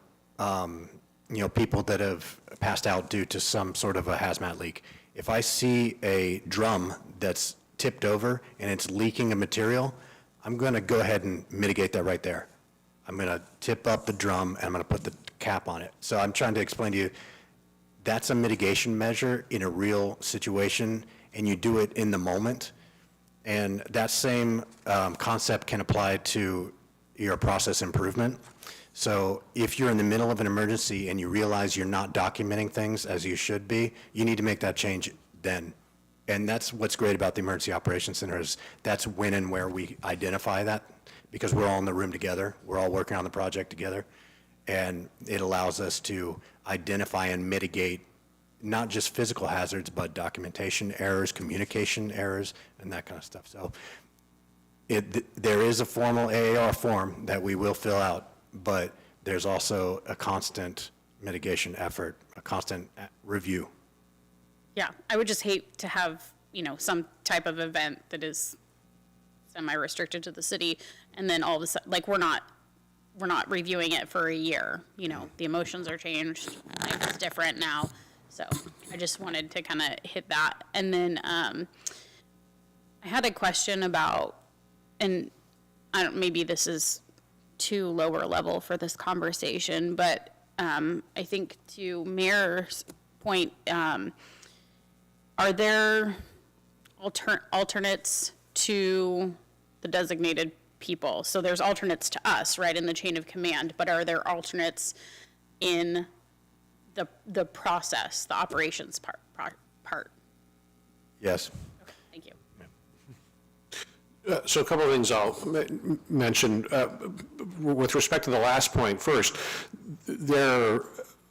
C: people that have passed out due to some sort of a hazmat leak, if I see a drum that's tipped over and it's leaking a material, I'm going to go ahead and mitigate that right there. I'm going to tip up the drum and I'm going to put the cap on it. So I'm trying to explain to you, that's a mitigation measure in a real situation, and you do it in the moment. And that same concept can apply to your process improvement. So if you're in the middle of an emergency and you realize you're not documenting things as you should be, you need to make that change then. And that's what's great about the Emergency Operations Center is that's when and where we identify that, because we're all in the room together. We're all working on the project together. And it allows us to identify and mitigate not just physical hazards, but documentation errors, communication errors, and that kind of stuff. So there is a formal AAR form that we will fill out, but there's also a constant mitigation effort, a constant review.
D: Yeah, I would just hate to have, some type of event that is semi-restricted to the city, and then all of a sudden, like, we're not reviewing it for a year. The emotions are changed, life is different now. So I just wanted to kind of hit that. And then I had a question about, and maybe this is too lower level for this conversation, but I think to Mayor's point, are there alternates to the designated people? So there's alternates to us, right, in the chain of command, but are there alternates in the process, the operations part?
C: Yes.
D: Okay, thank you.
I: So a couple of things I'll mention. With respect to the last point first,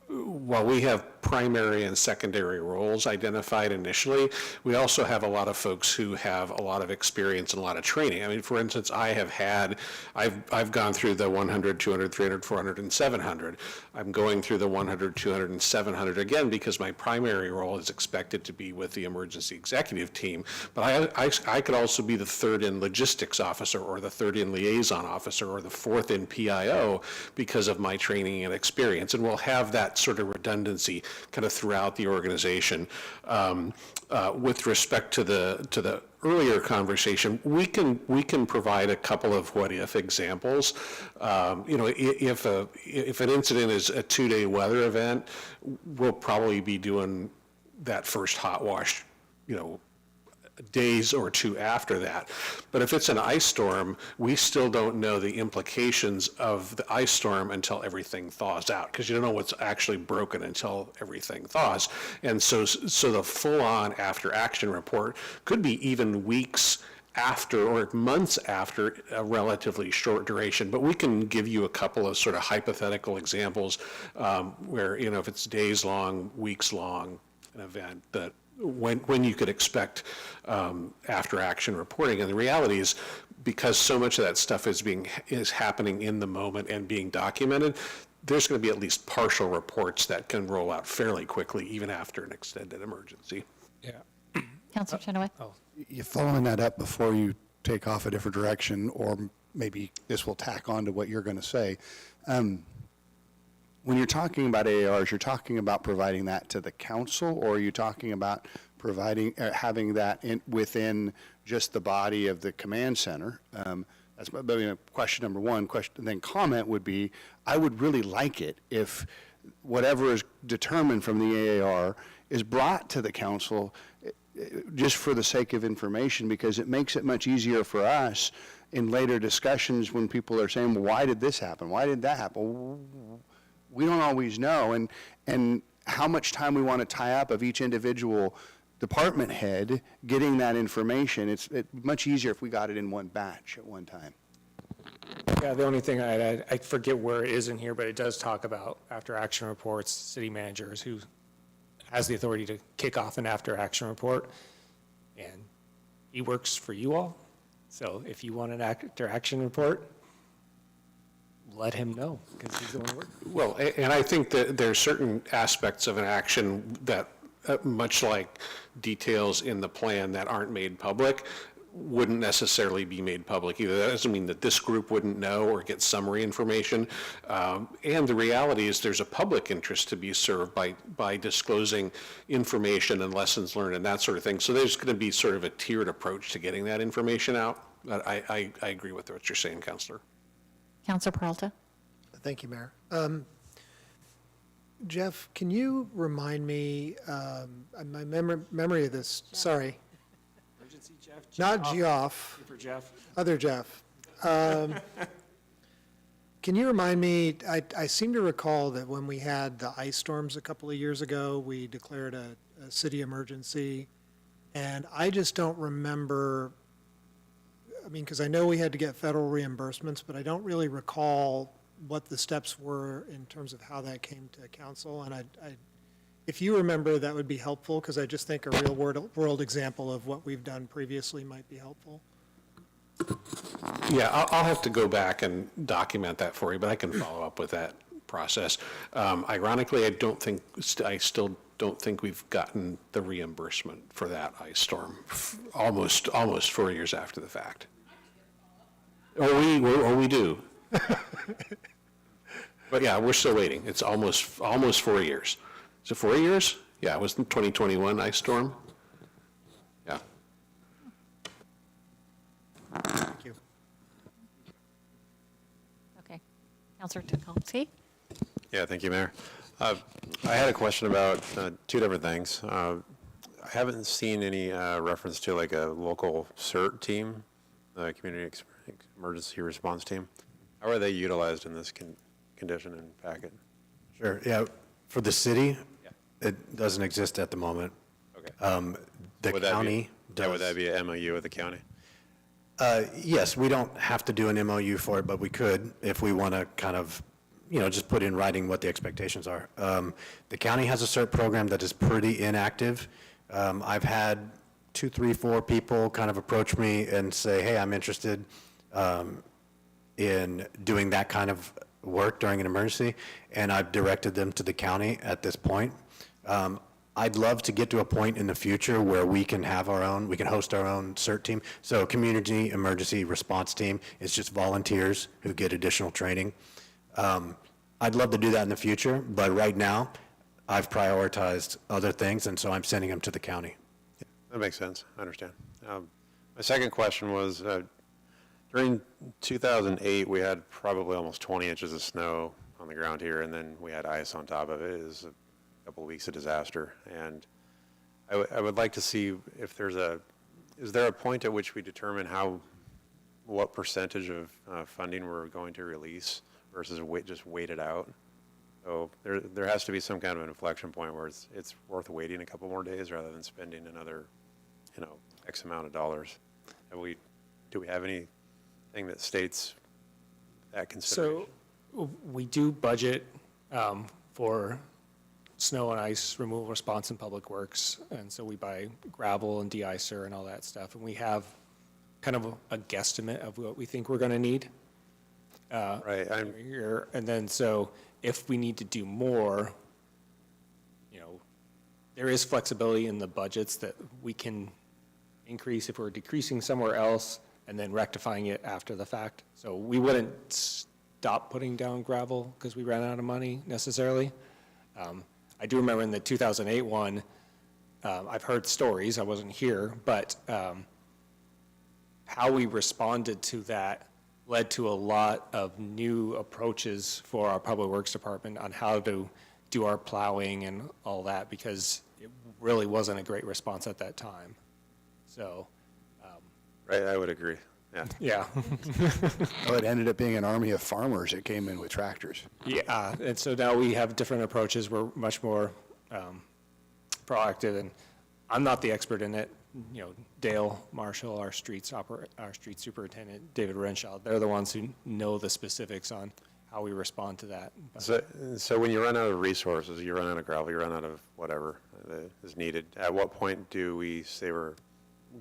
I: while we have primary and secondary roles identified initially, we also have a lot of folks who have a lot of experience and a lot of training. I mean, for instance, I've gone through the 100, 200, 300, 400, and 700. I'm going through the 100, 200, and 700 again because my primary role is expected to be with the emergency executive team. But I could also be the third in logistics officer or the third in liaison officer or the fourth in PIO because of my training and experience. And we'll have that sort of redundancy kind of throughout the organization. With respect to the earlier conversation, we can provide a couple of what-if examples. If an incident is a 2-day weather event, we'll probably be doing that first hot wash, days or two after that. But if it's an ice storm, we still don't know the implications of the ice storm until everything thaws out, because you don't know what's actually broken until everything thaws. And so the full-on after-action report could be even weeks after or months after a relatively short duration. But we can give you a couple of sort of hypothetical examples where, if it's days long, weeks long, an event that when you could expect after-action reporting. And the reality is, because so much of that stuff is happening in the moment and being documented, there's going to be at least partial reports that can roll out fairly quickly, even after an extended emergency.
B: Yeah.
A: Counselor Chenoweth?
E: You following that up before you take off a different direction, or maybe this will tack on to what you're going to say. When you're talking about AARs, you're talking about providing that to the council, or are you talking about providing, having that within just the body of the command center? That's question number one. Then comment would be, I would really like it if whatever is determined from the AAR is brought to the council just for the sake of information, because it makes it much easier for us in later discussions when people are saying, well, why did this happen? Why did that happen? We don't always know, and how much time we want to tie up of each individual department head getting that information. It's much easier if we got it in one batch at one time.
B: Yeah, the only thing I'd add, I forget where it is in here, but it does talk about after-action reports, city managers who has the authority to kick off an after-action report. And he works for you all. So if you want an after-action report, let him know, because he's the one working.
I: Well, and I think that there are certain aspects of an action that, much like details in the plan that aren't made public, wouldn't necessarily be made public either. That doesn't mean that this group wouldn't know or get summary information. And the reality is there's a public interest to be served by disclosing information and lessons learned and that sort of thing. So there's going to be sort of a tiered approach to getting that information out. But I agree with what you're saying, Counselor.
A: Counselor Peralta?
J: Thank you, Mayor. Jeff, can you remind me, my memory of this, sorry,
B: Emergency Jeff?
J: not Geoff,
B: For Jeff?
J: other Jeff. Can you remind me, I seem to recall that when we had the ice storms a couple of years ago, we declared a city emergency, and I just don't remember, I mean, because I know we had to get federal reimbursements, but I don't really recall what the steps were in terms of how that came to council, and if you remember, that would be helpful, because I just think a real world example of what we've done previously might be helpful.
I: Yeah, I'll have to go back and document that for you, but I can follow up with that process. Ironically, I still don't think we've gotten the reimbursement for that ice storm, almost 4 years after the fact. Or we do. But yeah, we're still waiting. It's almost 4 years. Is it 4 years? Yeah, it was the 2021 ice storm. Yeah.
J: Thank you.
A: Okay. Counselor Tukolsky?
K: Yeah, thank you, Mayor. I had a question about two different things. I haven't seen any reference to like a local CERT team, the Community Emergency Response Team. How are they utilized in this condition and packet?
C: Sure, yeah, for the city, it doesn't exist at the moment.
K: Okay.
C: The county does.
K: Would that be an MOU with the county?
C: Yes, we don't have to do an MOU for it, but we could if we want to kind of, just put in writing what the expectations are. The county has a CERT program that is pretty inactive. I've had 2, 3, 4 people kind of approach me and say, hey, I'm interested in doing that kind of work during an emergency, and I've directed them to the county at this point. I'd love to get to a point in the future where we can host our own CERT team. So Community Emergency Response Team is just volunteers who get additional training. I'd love to do that in the future, but right now, I've prioritized other things, and so I'm sending them to the county.
K: That makes sense. I understand. My second question was, during 2008, we had probably almost 20 inches of snow on the ground here, and then we had ice on top of it. It was a couple of weeks of disaster. And I would like to see if is there a point at which we determine what percentage of funding we're going to release versus just wait it out? So there has to be some kind of an inflection point where it's worth waiting a couple more days rather than spending another, X amount of dollars. Do we have anything that states that consideration?
B: So we do budget for snow and ice removal response in Public Works, and so we buy gravel and de-icer and all that stuff, and we have kind of a guesstimate of what we think we're going to need.
K: Right.
B: Here, and then so if we need to do more, there is flexibility in the budgets that we can increase if we're decreasing somewhere else and then rectifying it after the fact. So we wouldn't stop putting down gravel because we ran out of money necessarily. I do remember in the 2008 one, I've heard stories, I wasn't here, but how we responded to that led to a lot of new approaches for our Public Works Department on how to do our plowing and all that, because it really wasn't a great response at that time. So.
K: Right, I would agree. Yeah.
E: Well, it ended up being an army of farmers that came in with tractors.
B: Yeah, and so now we have different approaches. We're much more proactive, and I'm not the expert in it. Dale Marshall, our street superintendent, David Renshaw, they're the ones who know the specifics on how we respond to that. But
K: So when you run out of resources, you run out of gravel, you run out of whatever is needed, at what point do we say we're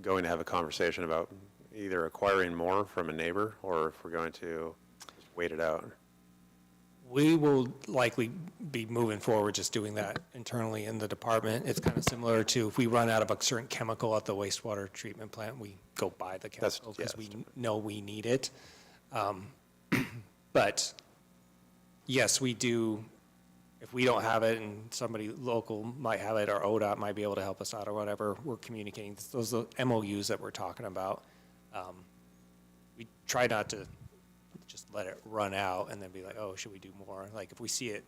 K: going to have a conversation about either acquiring more from a neighbor, or if we're going to just wait it out?
B: we will likely be moving forward just doing that internally in the department. It's kind of similar to if we run out of a certain chemical at the wastewater treatment plant, we go buy the chemical because we know we need it. But yes, we do, if we don't have it and somebody local might have it, or ODOT might be able to help us out or whatever, we're communicating. Those are the MOUs that we're talking about. We try not to just let it run out and then be like, oh, should we do more? Like if we see it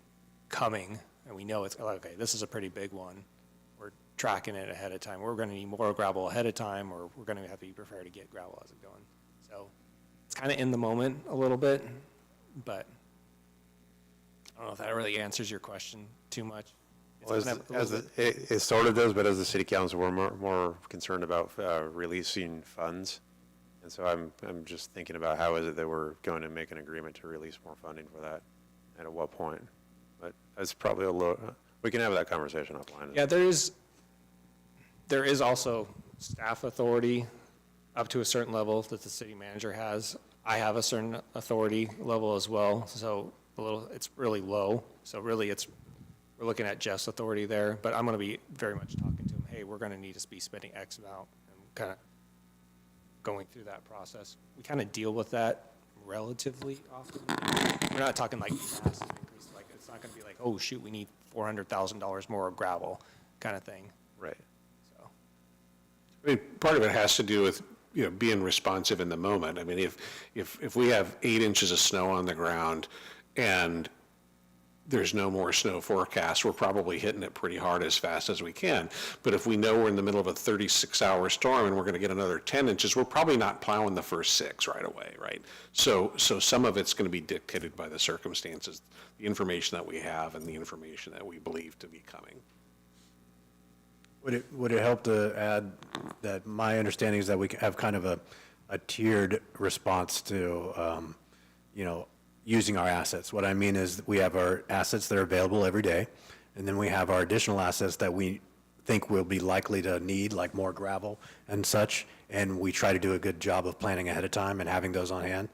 B: coming and we know it's, okay, this is a pretty big one, we're tracking it ahead of time. We're going to need more gravel ahead of time, or we're going to have to be prepared to get gravel as it's going. So it's kind of in the moment a little bit, but I don't know if that really answers your question too much.
K: Well, it sort of does, but as the city council, we're more concerned about releasing funds. And so I'm just thinking about how is it that we're going to make an agreement to release more funding for that, and at what point? But it's probably a little, we can have that conversation offline.
B: Yeah, there is also staff authority up to a certain level that the city manager has. I have a certain authority level as well, so it's really low. So really we're looking at Jeff's authority there, but I'm going to be very much talking to him, hey, we're going to need to be spending X amount, and kind of going through that process. We kind of deal with that relatively often. We're not talking like massive increase, like it's not going to be like, oh shoot, we need $400,000 more of gravel kind of thing.
K: Right.
B: So
I: I mean, part of it has to do with, being responsive in the moment. I mean, if we have 8 inches of snow on the ground and there's no more snow forecast, we're probably hitting it pretty hard as fast as we can. But if we know we're in the middle of a 36-hour storm and we're going to get another 10 inches, we're probably not plowing the first 6 right away, right? So some of it's going to be dictated by the circumstances, the information that we have and the information that we believe to be coming.
C: Would it help to add that my understanding is that we have kind of a tiered response to, using our assets? What I mean is we have our assets that are available every day, and then we have our additional assets that we think we'll be likely to need, like more gravel and such, and we try to do a good job of planning ahead of time and having those on hand.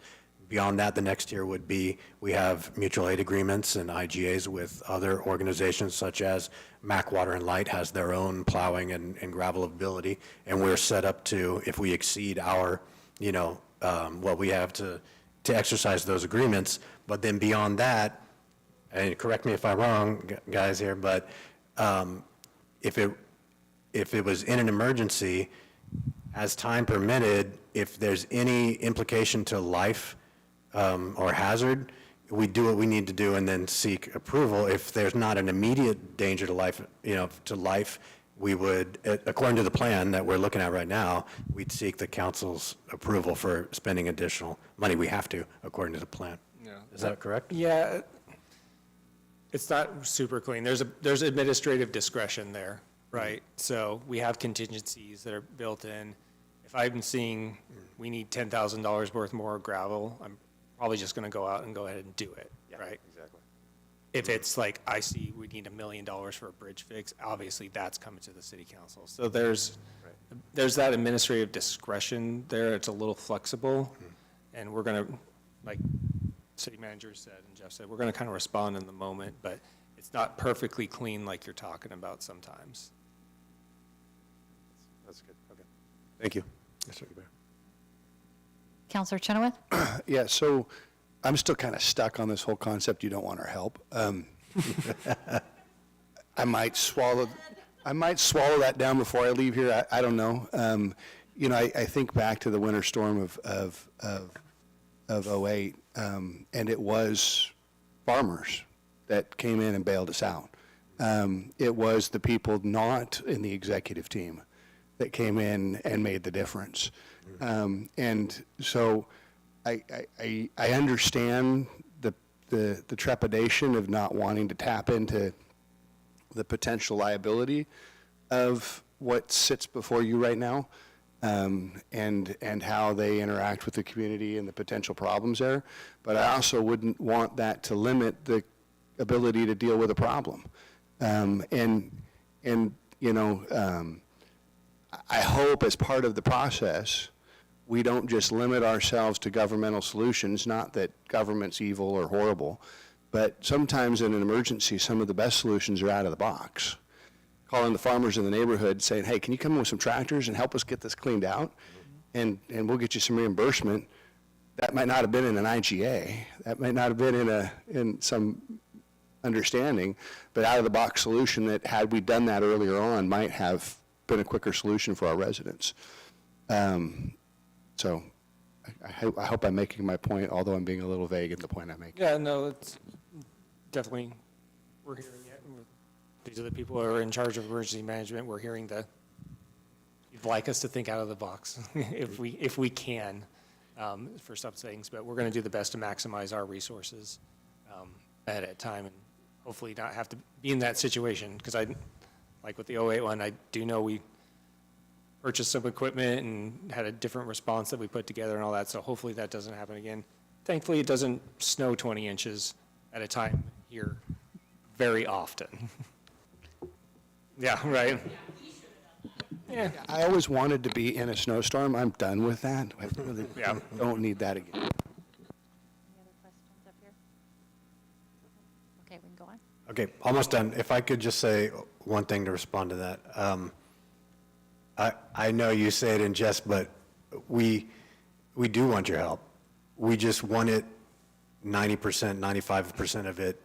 C: Beyond that, the next tier would be, we have mutual aid agreements and IGAs with other organizations such as Mac Water and Light has their own plowing and gravel ability, and we're set up to, if we exceed our, what we have to exercise those agreements. But then beyond that, and correct me if I'm wrong, guys here, but if it was in an emergency, as time permitted, if there's any implication to life or hazard, we do what we need to do and then seek approval. If there's not an immediate danger to life, we would, according to the plan that we're looking at right now, we'd seek the council's approval for spending additional money. We have to, according to the plan.
B: Yeah.
C: Is that correct?
B: yeah, it's not super clean. There's administrative discretion there, right? So we have contingencies that are built in. If I'm seeing we need $10,000 worth more gravel, I'm probably just going to go out and go ahead and do it, right?
K: Exactly.
B: If it's like, I see we need $1 million for a bridge fix, obviously that's coming to the city council. So there's that administrative discretion there. It's a little flexible. And we're going to, like city manager said and Jeff said, we're going to kind of respond in the moment, but it's not perfectly clean like you're talking about sometimes.
K: That's good. Okay. Thank you. Yes, sir.
A: Counselor Chenoweth?
E: Yeah, so I'm still kind of stuck on this whole concept, you don't want our help. I might swallow that down before I leave here, I don't know. I think back to the winter storm of 08, and it was farmers that came in and bailed us out. It was the people not in the executive team that came in and made the difference. And so I understand the trepidation of not wanting to tap into the potential liability of what sits before you right now, and how they interact with the community and the potential problems there. But I also wouldn't want that to limit the ability to deal with a problem. I hope as part of the process, we don't just limit ourselves to governmental solutions, not that government's evil or horrible, but sometimes in an emergency, some of the best solutions are out of the box. Calling the farmers in the neighborhood saying, hey, can you come in with some tractors and help us get this cleaned out? And we'll get you some reimbursement. That might not have been in an IGA. That might not have been in some understanding, but out of the box solution that had we done that earlier on might have been a quicker solution for our residents. So I hope I'm making my point, although I'm being a little vague in the point I'm making.
B: Yeah, no, it's definitely, we're hearing it. These are the people who are in charge of emergency management. We're hearing you'd like us to think out of the box if we can for some things, but we're going to do the best to maximize our resources ahead of time and hopefully not have to be in that situation. Because like with the 08 one, I do know we purchased some equipment and had a different response that we put together and all that, so hopefully that doesn't happen again. Thankfully, it doesn't snow 20 inches at a time here very often. Yeah, right. Yeah.
E: I always wanted to be in a snowstorm. I'm done with that. I really
B: Yeah.
E: don't need that again.
A: Any other questions up here? Okay, we can go on.
C: Okay, almost done. If I could just say one thing to respond to that. I know you say it in jest, but we do want your help. We just want it 90%, 95% of it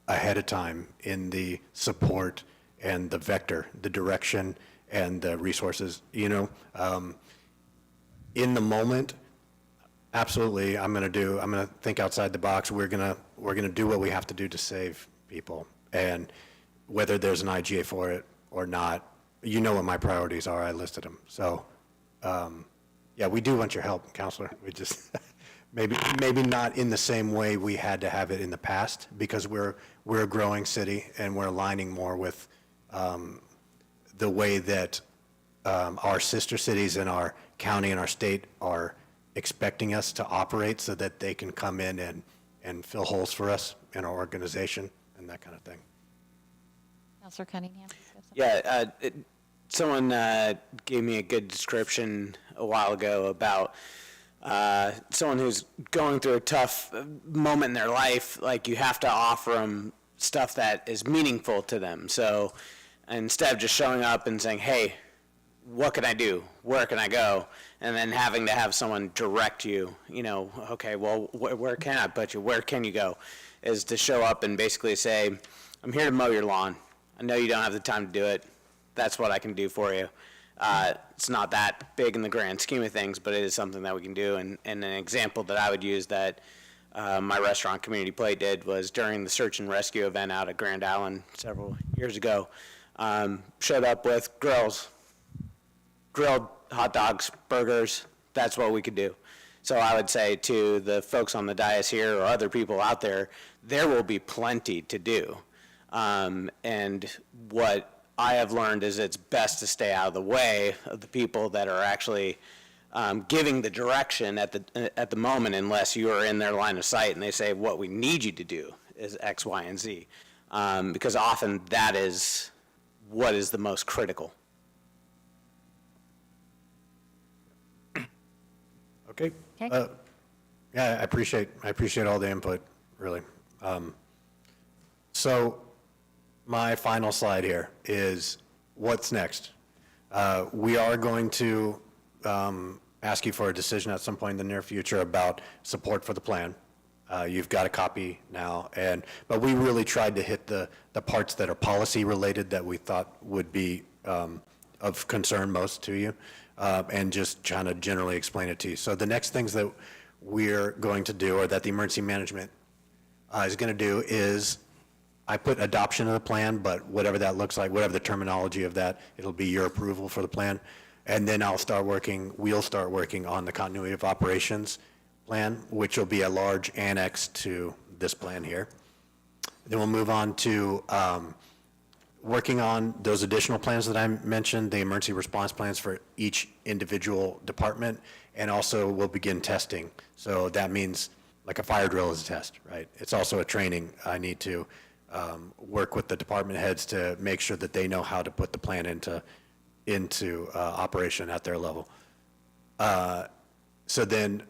C: ahead of time in the support and the vector, the direction and the resources, in the moment. Absolutely, I'm going to think outside the box. We're going to do what we have to do to save people. And whether there's an IGA for it or not, you know what my priorities are. I listed them. So, yeah, we do want your help, Counselor. We just, maybe not in the same way we had to have it in the past, because we're a growing city and we're aligning more with the way that our sister cities in our county and our state are expecting us to operate, so that they can come in and fill holes for us in our organization and that kind of thing.
A: Counselor Cunningham? You have something?
F: Yeah, someone gave me a good description a while ago about someone who's going through a tough moment in their life. Like, you have to offer them stuff that is meaningful to them. So instead of just showing up and saying, hey, what can I do? Where can I go? And then having to have someone direct you, okay, well, where can I put you? Where can you go? Is to show up and basically say, I'm here to mow your lawn. I know you don't have the time to do it. That's what I can do for you. It's not that big in the grand scheme of things, but it is something that we can do. And an example that I would use that my restaurant Community Play did was during the search and rescue event out at Grand Island several years ago. Showed up with grilled hot dogs, burgers. That's what we could do. So I would say to the folks on the dais here or other people out there, there will be plenty to do. And what I have learned is it's best to stay out of the way of the people that are actually giving the direction at the moment, unless you are in their line of sight and they say, what we need you to do is X, Y, and Z. Because often that is what is the most critical.
C: Okay.
A: Okay.
C: Yeah, I appreciate all the input, really. So my final slide here is what's next. We are going to ask you for a decision at some point in the near future about support for the plan. You've got a copy now, but we really tried to hit the parts that are policy related that we thought would be of concern most to you, and just trying to generally explain it to you. So the next things that we're going to do, or that the emergency management is going to do, is I put adoption of the plan, but whatever that looks like, whatever the terminology of that, it'll be your approval for the plan. And then we'll start working on the continuity of operations plan, which will be a large annex to this plan here. Then we'll move on to working on those additional plans that I mentioned, the emergency response plans for each individual department, and also we'll begin testing. So that means like a fire drill is a test, right? It's also a training. I need to work with the department heads to make sure that they know how to put the plan into operation at their level. So then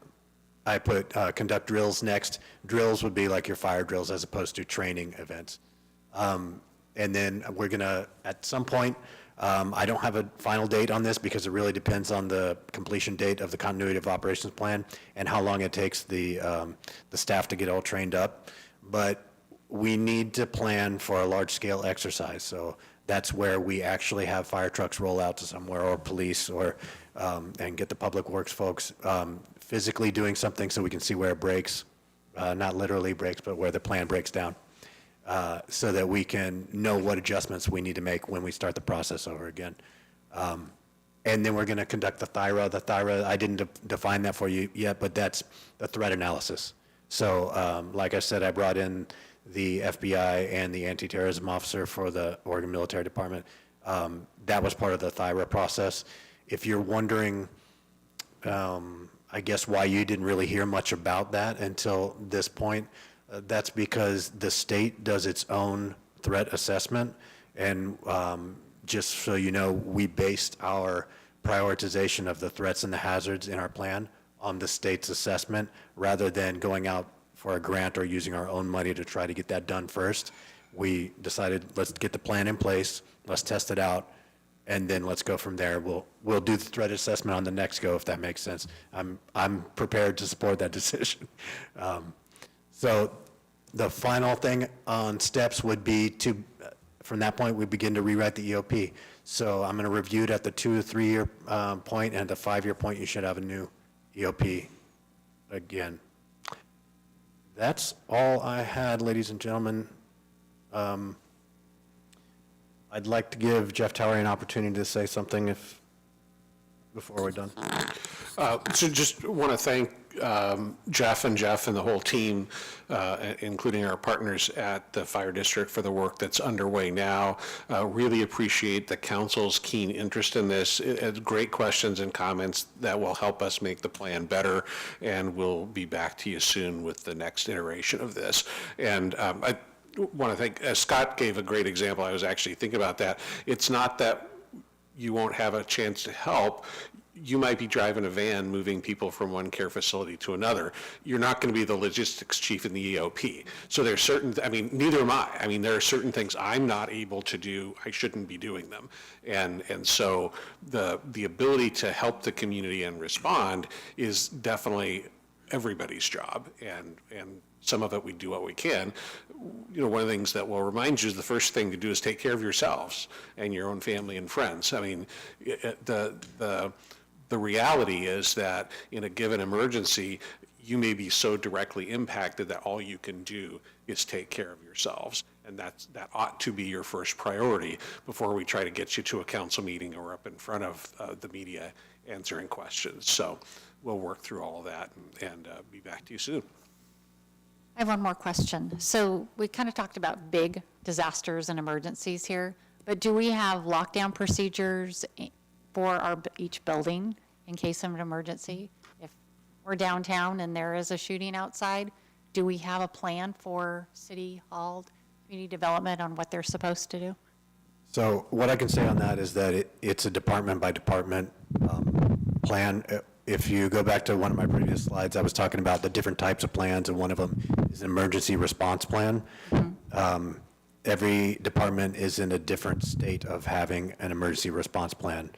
C: I put conduct drills next. Drills would be like your fire drills as opposed to training events. And then we're gonna, at some point, I don't have a final date on this because it really depends on the completion date of the continuity of operations plan and how long it takes the staff to get all trained up. But we need to plan for a large-scale exercise. So that's where we actually have fire trucks roll out to somewhere, or police, or, and get the public works folks physically doing something so we can see where it breaks, not literally breaks, but where the plan breaks down, so that we can know what adjustments we need to make when we start the process over again. And then we're going to conduct the THIRA. The THIRA, I didn't define that for you yet, but that's the threat analysis. So like I said, I brought in the FBI and the anti-terrorism officer for the Oregon Military Department. That was part of the THIRA process. If you're wondering, I guess, why you didn't really hear much about that until this point, that's because the state does its own threat assessment. And just so you know, we based our prioritization of the threats and the hazards in our plan on the state's assessment rather than going out for a grant or using our own money to try to get that done first. We decided, let's get the plan in place, let's test it out, and then let's go from there. We'll do the threat assessment on the next go, if that makes sense. I'm prepared to support that decision. So the final thing on steps would be to, from that point, we begin to rewrite the EOP. So I'm going to review it at the 2 to 3 year point, and at the 5 year point, you should have a new EOP again. That's all I had, ladies and gentlemen. I'd like to give Jeff Towery an opportunity to say something before we're done.
I: So just want to thank Jeff and the whole team, including our partners at the Fire District, for the work that's underway now. Really appreciate the council's keen interest in this. Great questions and comments that will help us make the plan better, and we'll be back to you soon with the next iteration of this. And I want to thank, Scott gave a great example. I was actually thinking about that. It's not that you won't have a chance to help. You might be driving a van moving people from one care facility to another. You're not going to be the logistics chief in the EOP. So there's certain, I mean, neither am I. I mean, there are certain things I'm not able to do. I shouldn't be doing them. And so the ability to help the community and respond is definitely everybody's job. And some of it we do what we can. You know, one of the things that will remind you is the first thing to do is take care of yourselves and your own family and friends. I mean, the reality is that in a given emergency, you may be so directly impacted that all you can do is take care of yourselves. And that ought to be your first priority before we try to get you to a council meeting or up in front of the media answering questions. So we'll work through all of that and be back to you soon.
A: I have one more question. So we kind of talked about big disasters and emergencies here, but do we have lockdown procedures for each building in case of an emergency? If we're downtown and there is a shooting outside, do we have a plan for City Hall community development on what they're supposed to do?
C: So what I can say on that is that it's a department by department plan. If you go back to one of my previous slides, I was talking about the different types of plans, and one of them is an emergency response plan. Mm-hmm. Every department is in a different state of having an emergency response plan.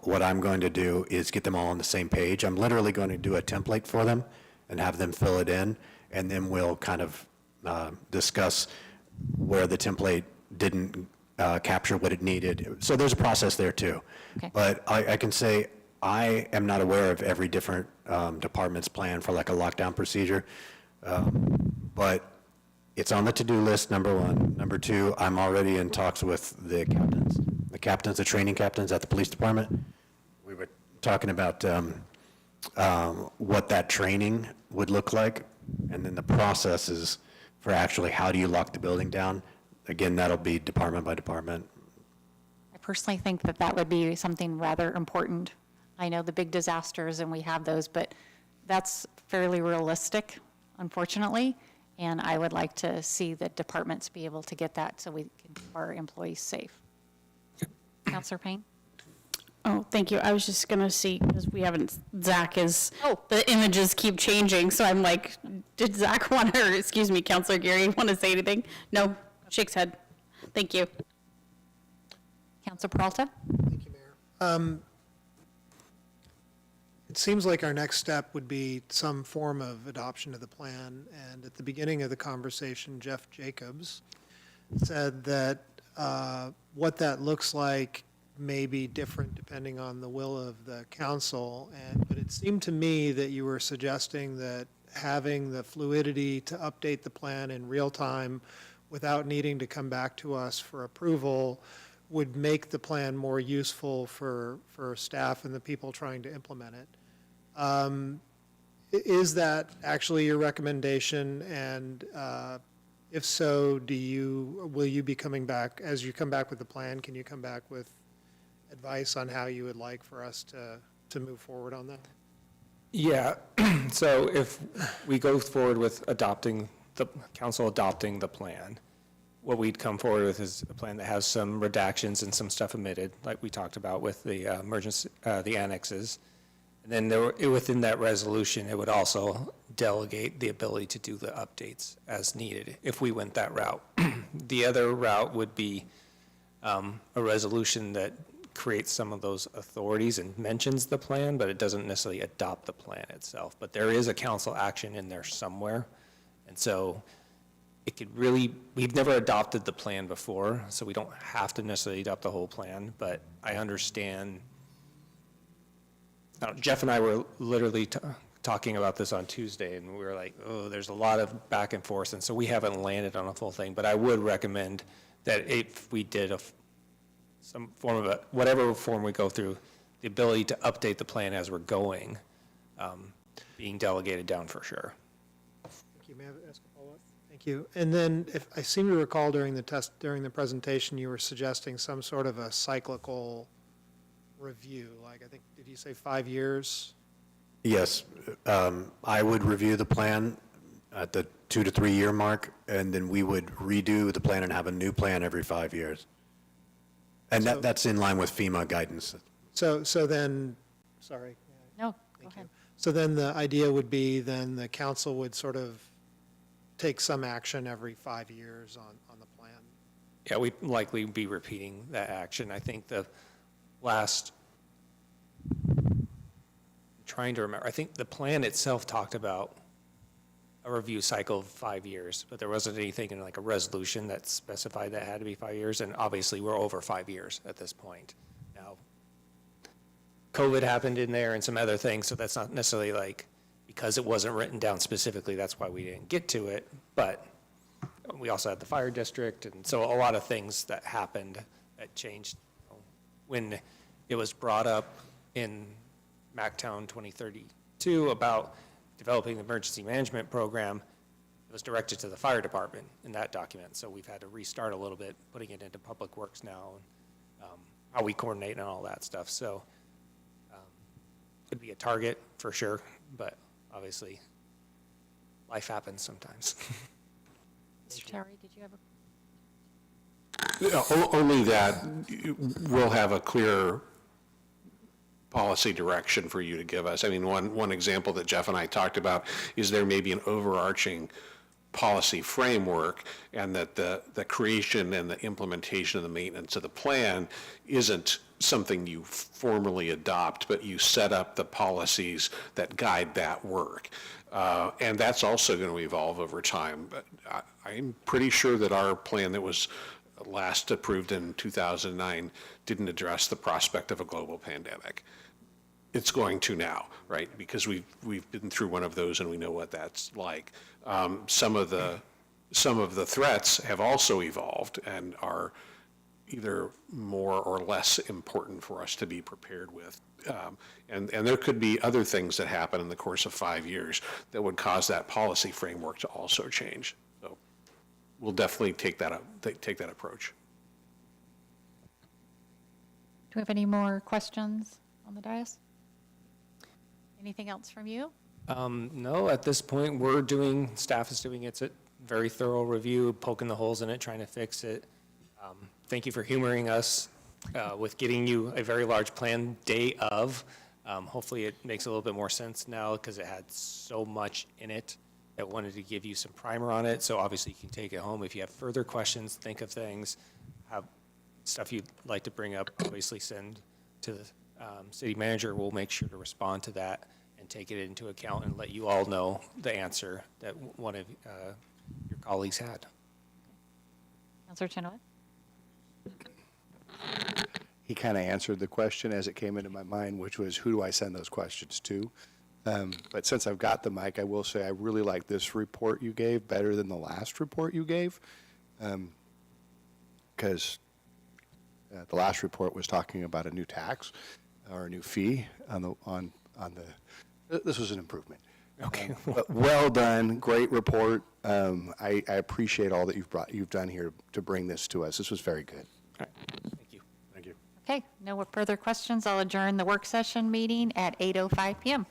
C: What I'm going to do is get them all on the same page. I'm literally going to do a template for them and have them fill it in, and then we'll kind of discuss where the template didn't capture what it needed. So there's a process there too. Okay. But I can say I am not aware of every different department's plan for like a lockdown procedure, but it's on the to-do list, number one. Number two, I'm already in talks with the captains, the training captains at the police department. We were talking about what that training would look like, and then the processes for actually how do you lock the building down. again, that'll be department by department.
A: I personally think that that would be something rather important. I know the big disasters, and we have those, but that's fairly realistic, unfortunately, and I would like to see the departments be able to get that so we can keep our employees safe. Counselor Payne?
D: Oh, thank you. I was just gonna see, because we haven't, Zach is,
A: Oh.
D: the images keep changing, so I'm like, did Zach want to, or excuse me, Counselor Gary, want to say anything? No, shakes head. Thank you.
A: Counselor Peralta?
J: Thank you, Mayor. It seems like our next step would be some form of adoption of the plan. And at the beginning of the conversation, Jeff Jacobs said that what that looks like may be different depending on the will of the council. But it seemed to me that you were suggesting that having the fluidity to update the plan in real time without needing to come back to us for approval would make the plan more useful for staff and the people trying to implement it. Is that actually your recommendation? And if so, will you be coming back, as you come back with the plan, can you come back with advice on how you would like for us to move forward on that?
B: Yeah, so if we go forward with council adopting the plan, what we'd come forward with is a plan that has some redactions and some stuff omitted, like we talked about with the the annexes. And then within that resolution, it would also delegate the ability to do the updates as needed if we went that route. The other route would be a resolution that creates some of those authorities and mentions the plan, but it doesn't necessarily adopt the plan itself. But there is a council action in there somewhere. And so it could really, we've never adopted the plan before, so we don't have to necessarily adopt the whole plan, but I understand. Now, Jeff and I were literally talking about this on Tuesday, and we were like, oh, there's a lot of back and forth, and so we haven't landed on a full thing. But I would recommend that if we did some form of whatever form we go through, the ability to update the plan as we're going, being delegated down for sure.
J: Thank you. May I ask a follow-up? Thank you. And then if I seem to recall during the presentation, you were suggesting some sort of a cyclical review, like I think, did you say 5 years?
C: Yes, I would review the plan at the 2 to 3 year mark, and then we would redo the plan and have a new plan every 5 years. And that's in line with FEMA guidance.
J: So then, sorry.
A: No, go
J: Thank
A: ahead.
J: you. So then the idea would be then the council would sort of take some action every 5 years on the plan.
B: Yeah, we'd likely be repeating that action. I think the last, trying to remember, I think the plan itself talked about a review cycle of 5 years, but there wasn't anything in like a resolution that specified that had to be 5 years, and obviously we're over 5 years at this point. Now, COVID happened in there and some other things, so that's not necessarily like, because it wasn't written down specifically, that's why we didn't get to it, but we also had the fire district, and so a lot of things that happened that changed. When it was brought up in MacTown 2032 about developing the emergency management program, it was directed to the fire department in that document. So we've had to restart a little bit, putting it into Public Works now, and how we coordinate and all that stuff. So it'd be a target for sure, but obviously life happens sometimes.
A: Mr. Towery, did you have a?
I: Only that we'll have a clear policy direction for you to give us. I mean, one example that Jeff and I talked about is there may be an overarching policy framework, and that the creation and the implementation of the maintenance of the plan isn't something you formally adopt, but you set up the policies that guide that work. And that's also going to evolve over time. But I'm pretty sure that our plan that was last approved in 2009 didn't address the prospect of a global pandemic. It's going to now, right? Because we've been through one of those and we know what that's like. Some of the threats have also evolved and are either more or less important for us to be prepared with. And there could be other things that happen in the course of 5 years that would cause that policy framework to also change. So we'll definitely take that up, take that approach.
A: Do we have any more questions on the dais? Anything else from you?
B: No, at this point, staff is doing its very thorough review, poking the holes in it, trying to fix it. Thank you for humoring us with getting you a very large plan day of. Hopefully, it makes a little bit more sense now because it had so much in it. I wanted to give you some primer on it, so obviously you can take it home. If you have further questions, think of things, have stuff you'd like to bring up, obviously send to the city manager. We'll make sure to respond to that and take it into account and let you all know the answer that one of your colleagues had.
A: Counselor Chenoweth?
E: He kind of answered the question as it came into my mind, which was, who do I send those questions to? But since I've got the mic, I will say I really like this report you gave better than the last report you gave. Because the last report was talking about a new tax or a new fee this was an improvement.
B: Okay.
E: But well done, great report. I appreciate all that you've done here to bring this to us. This was very good.
B: All right. Thank you.
C: Thank you.
A: Okay, no further questions. I'll adjourn the work session meeting at 8:05 PM.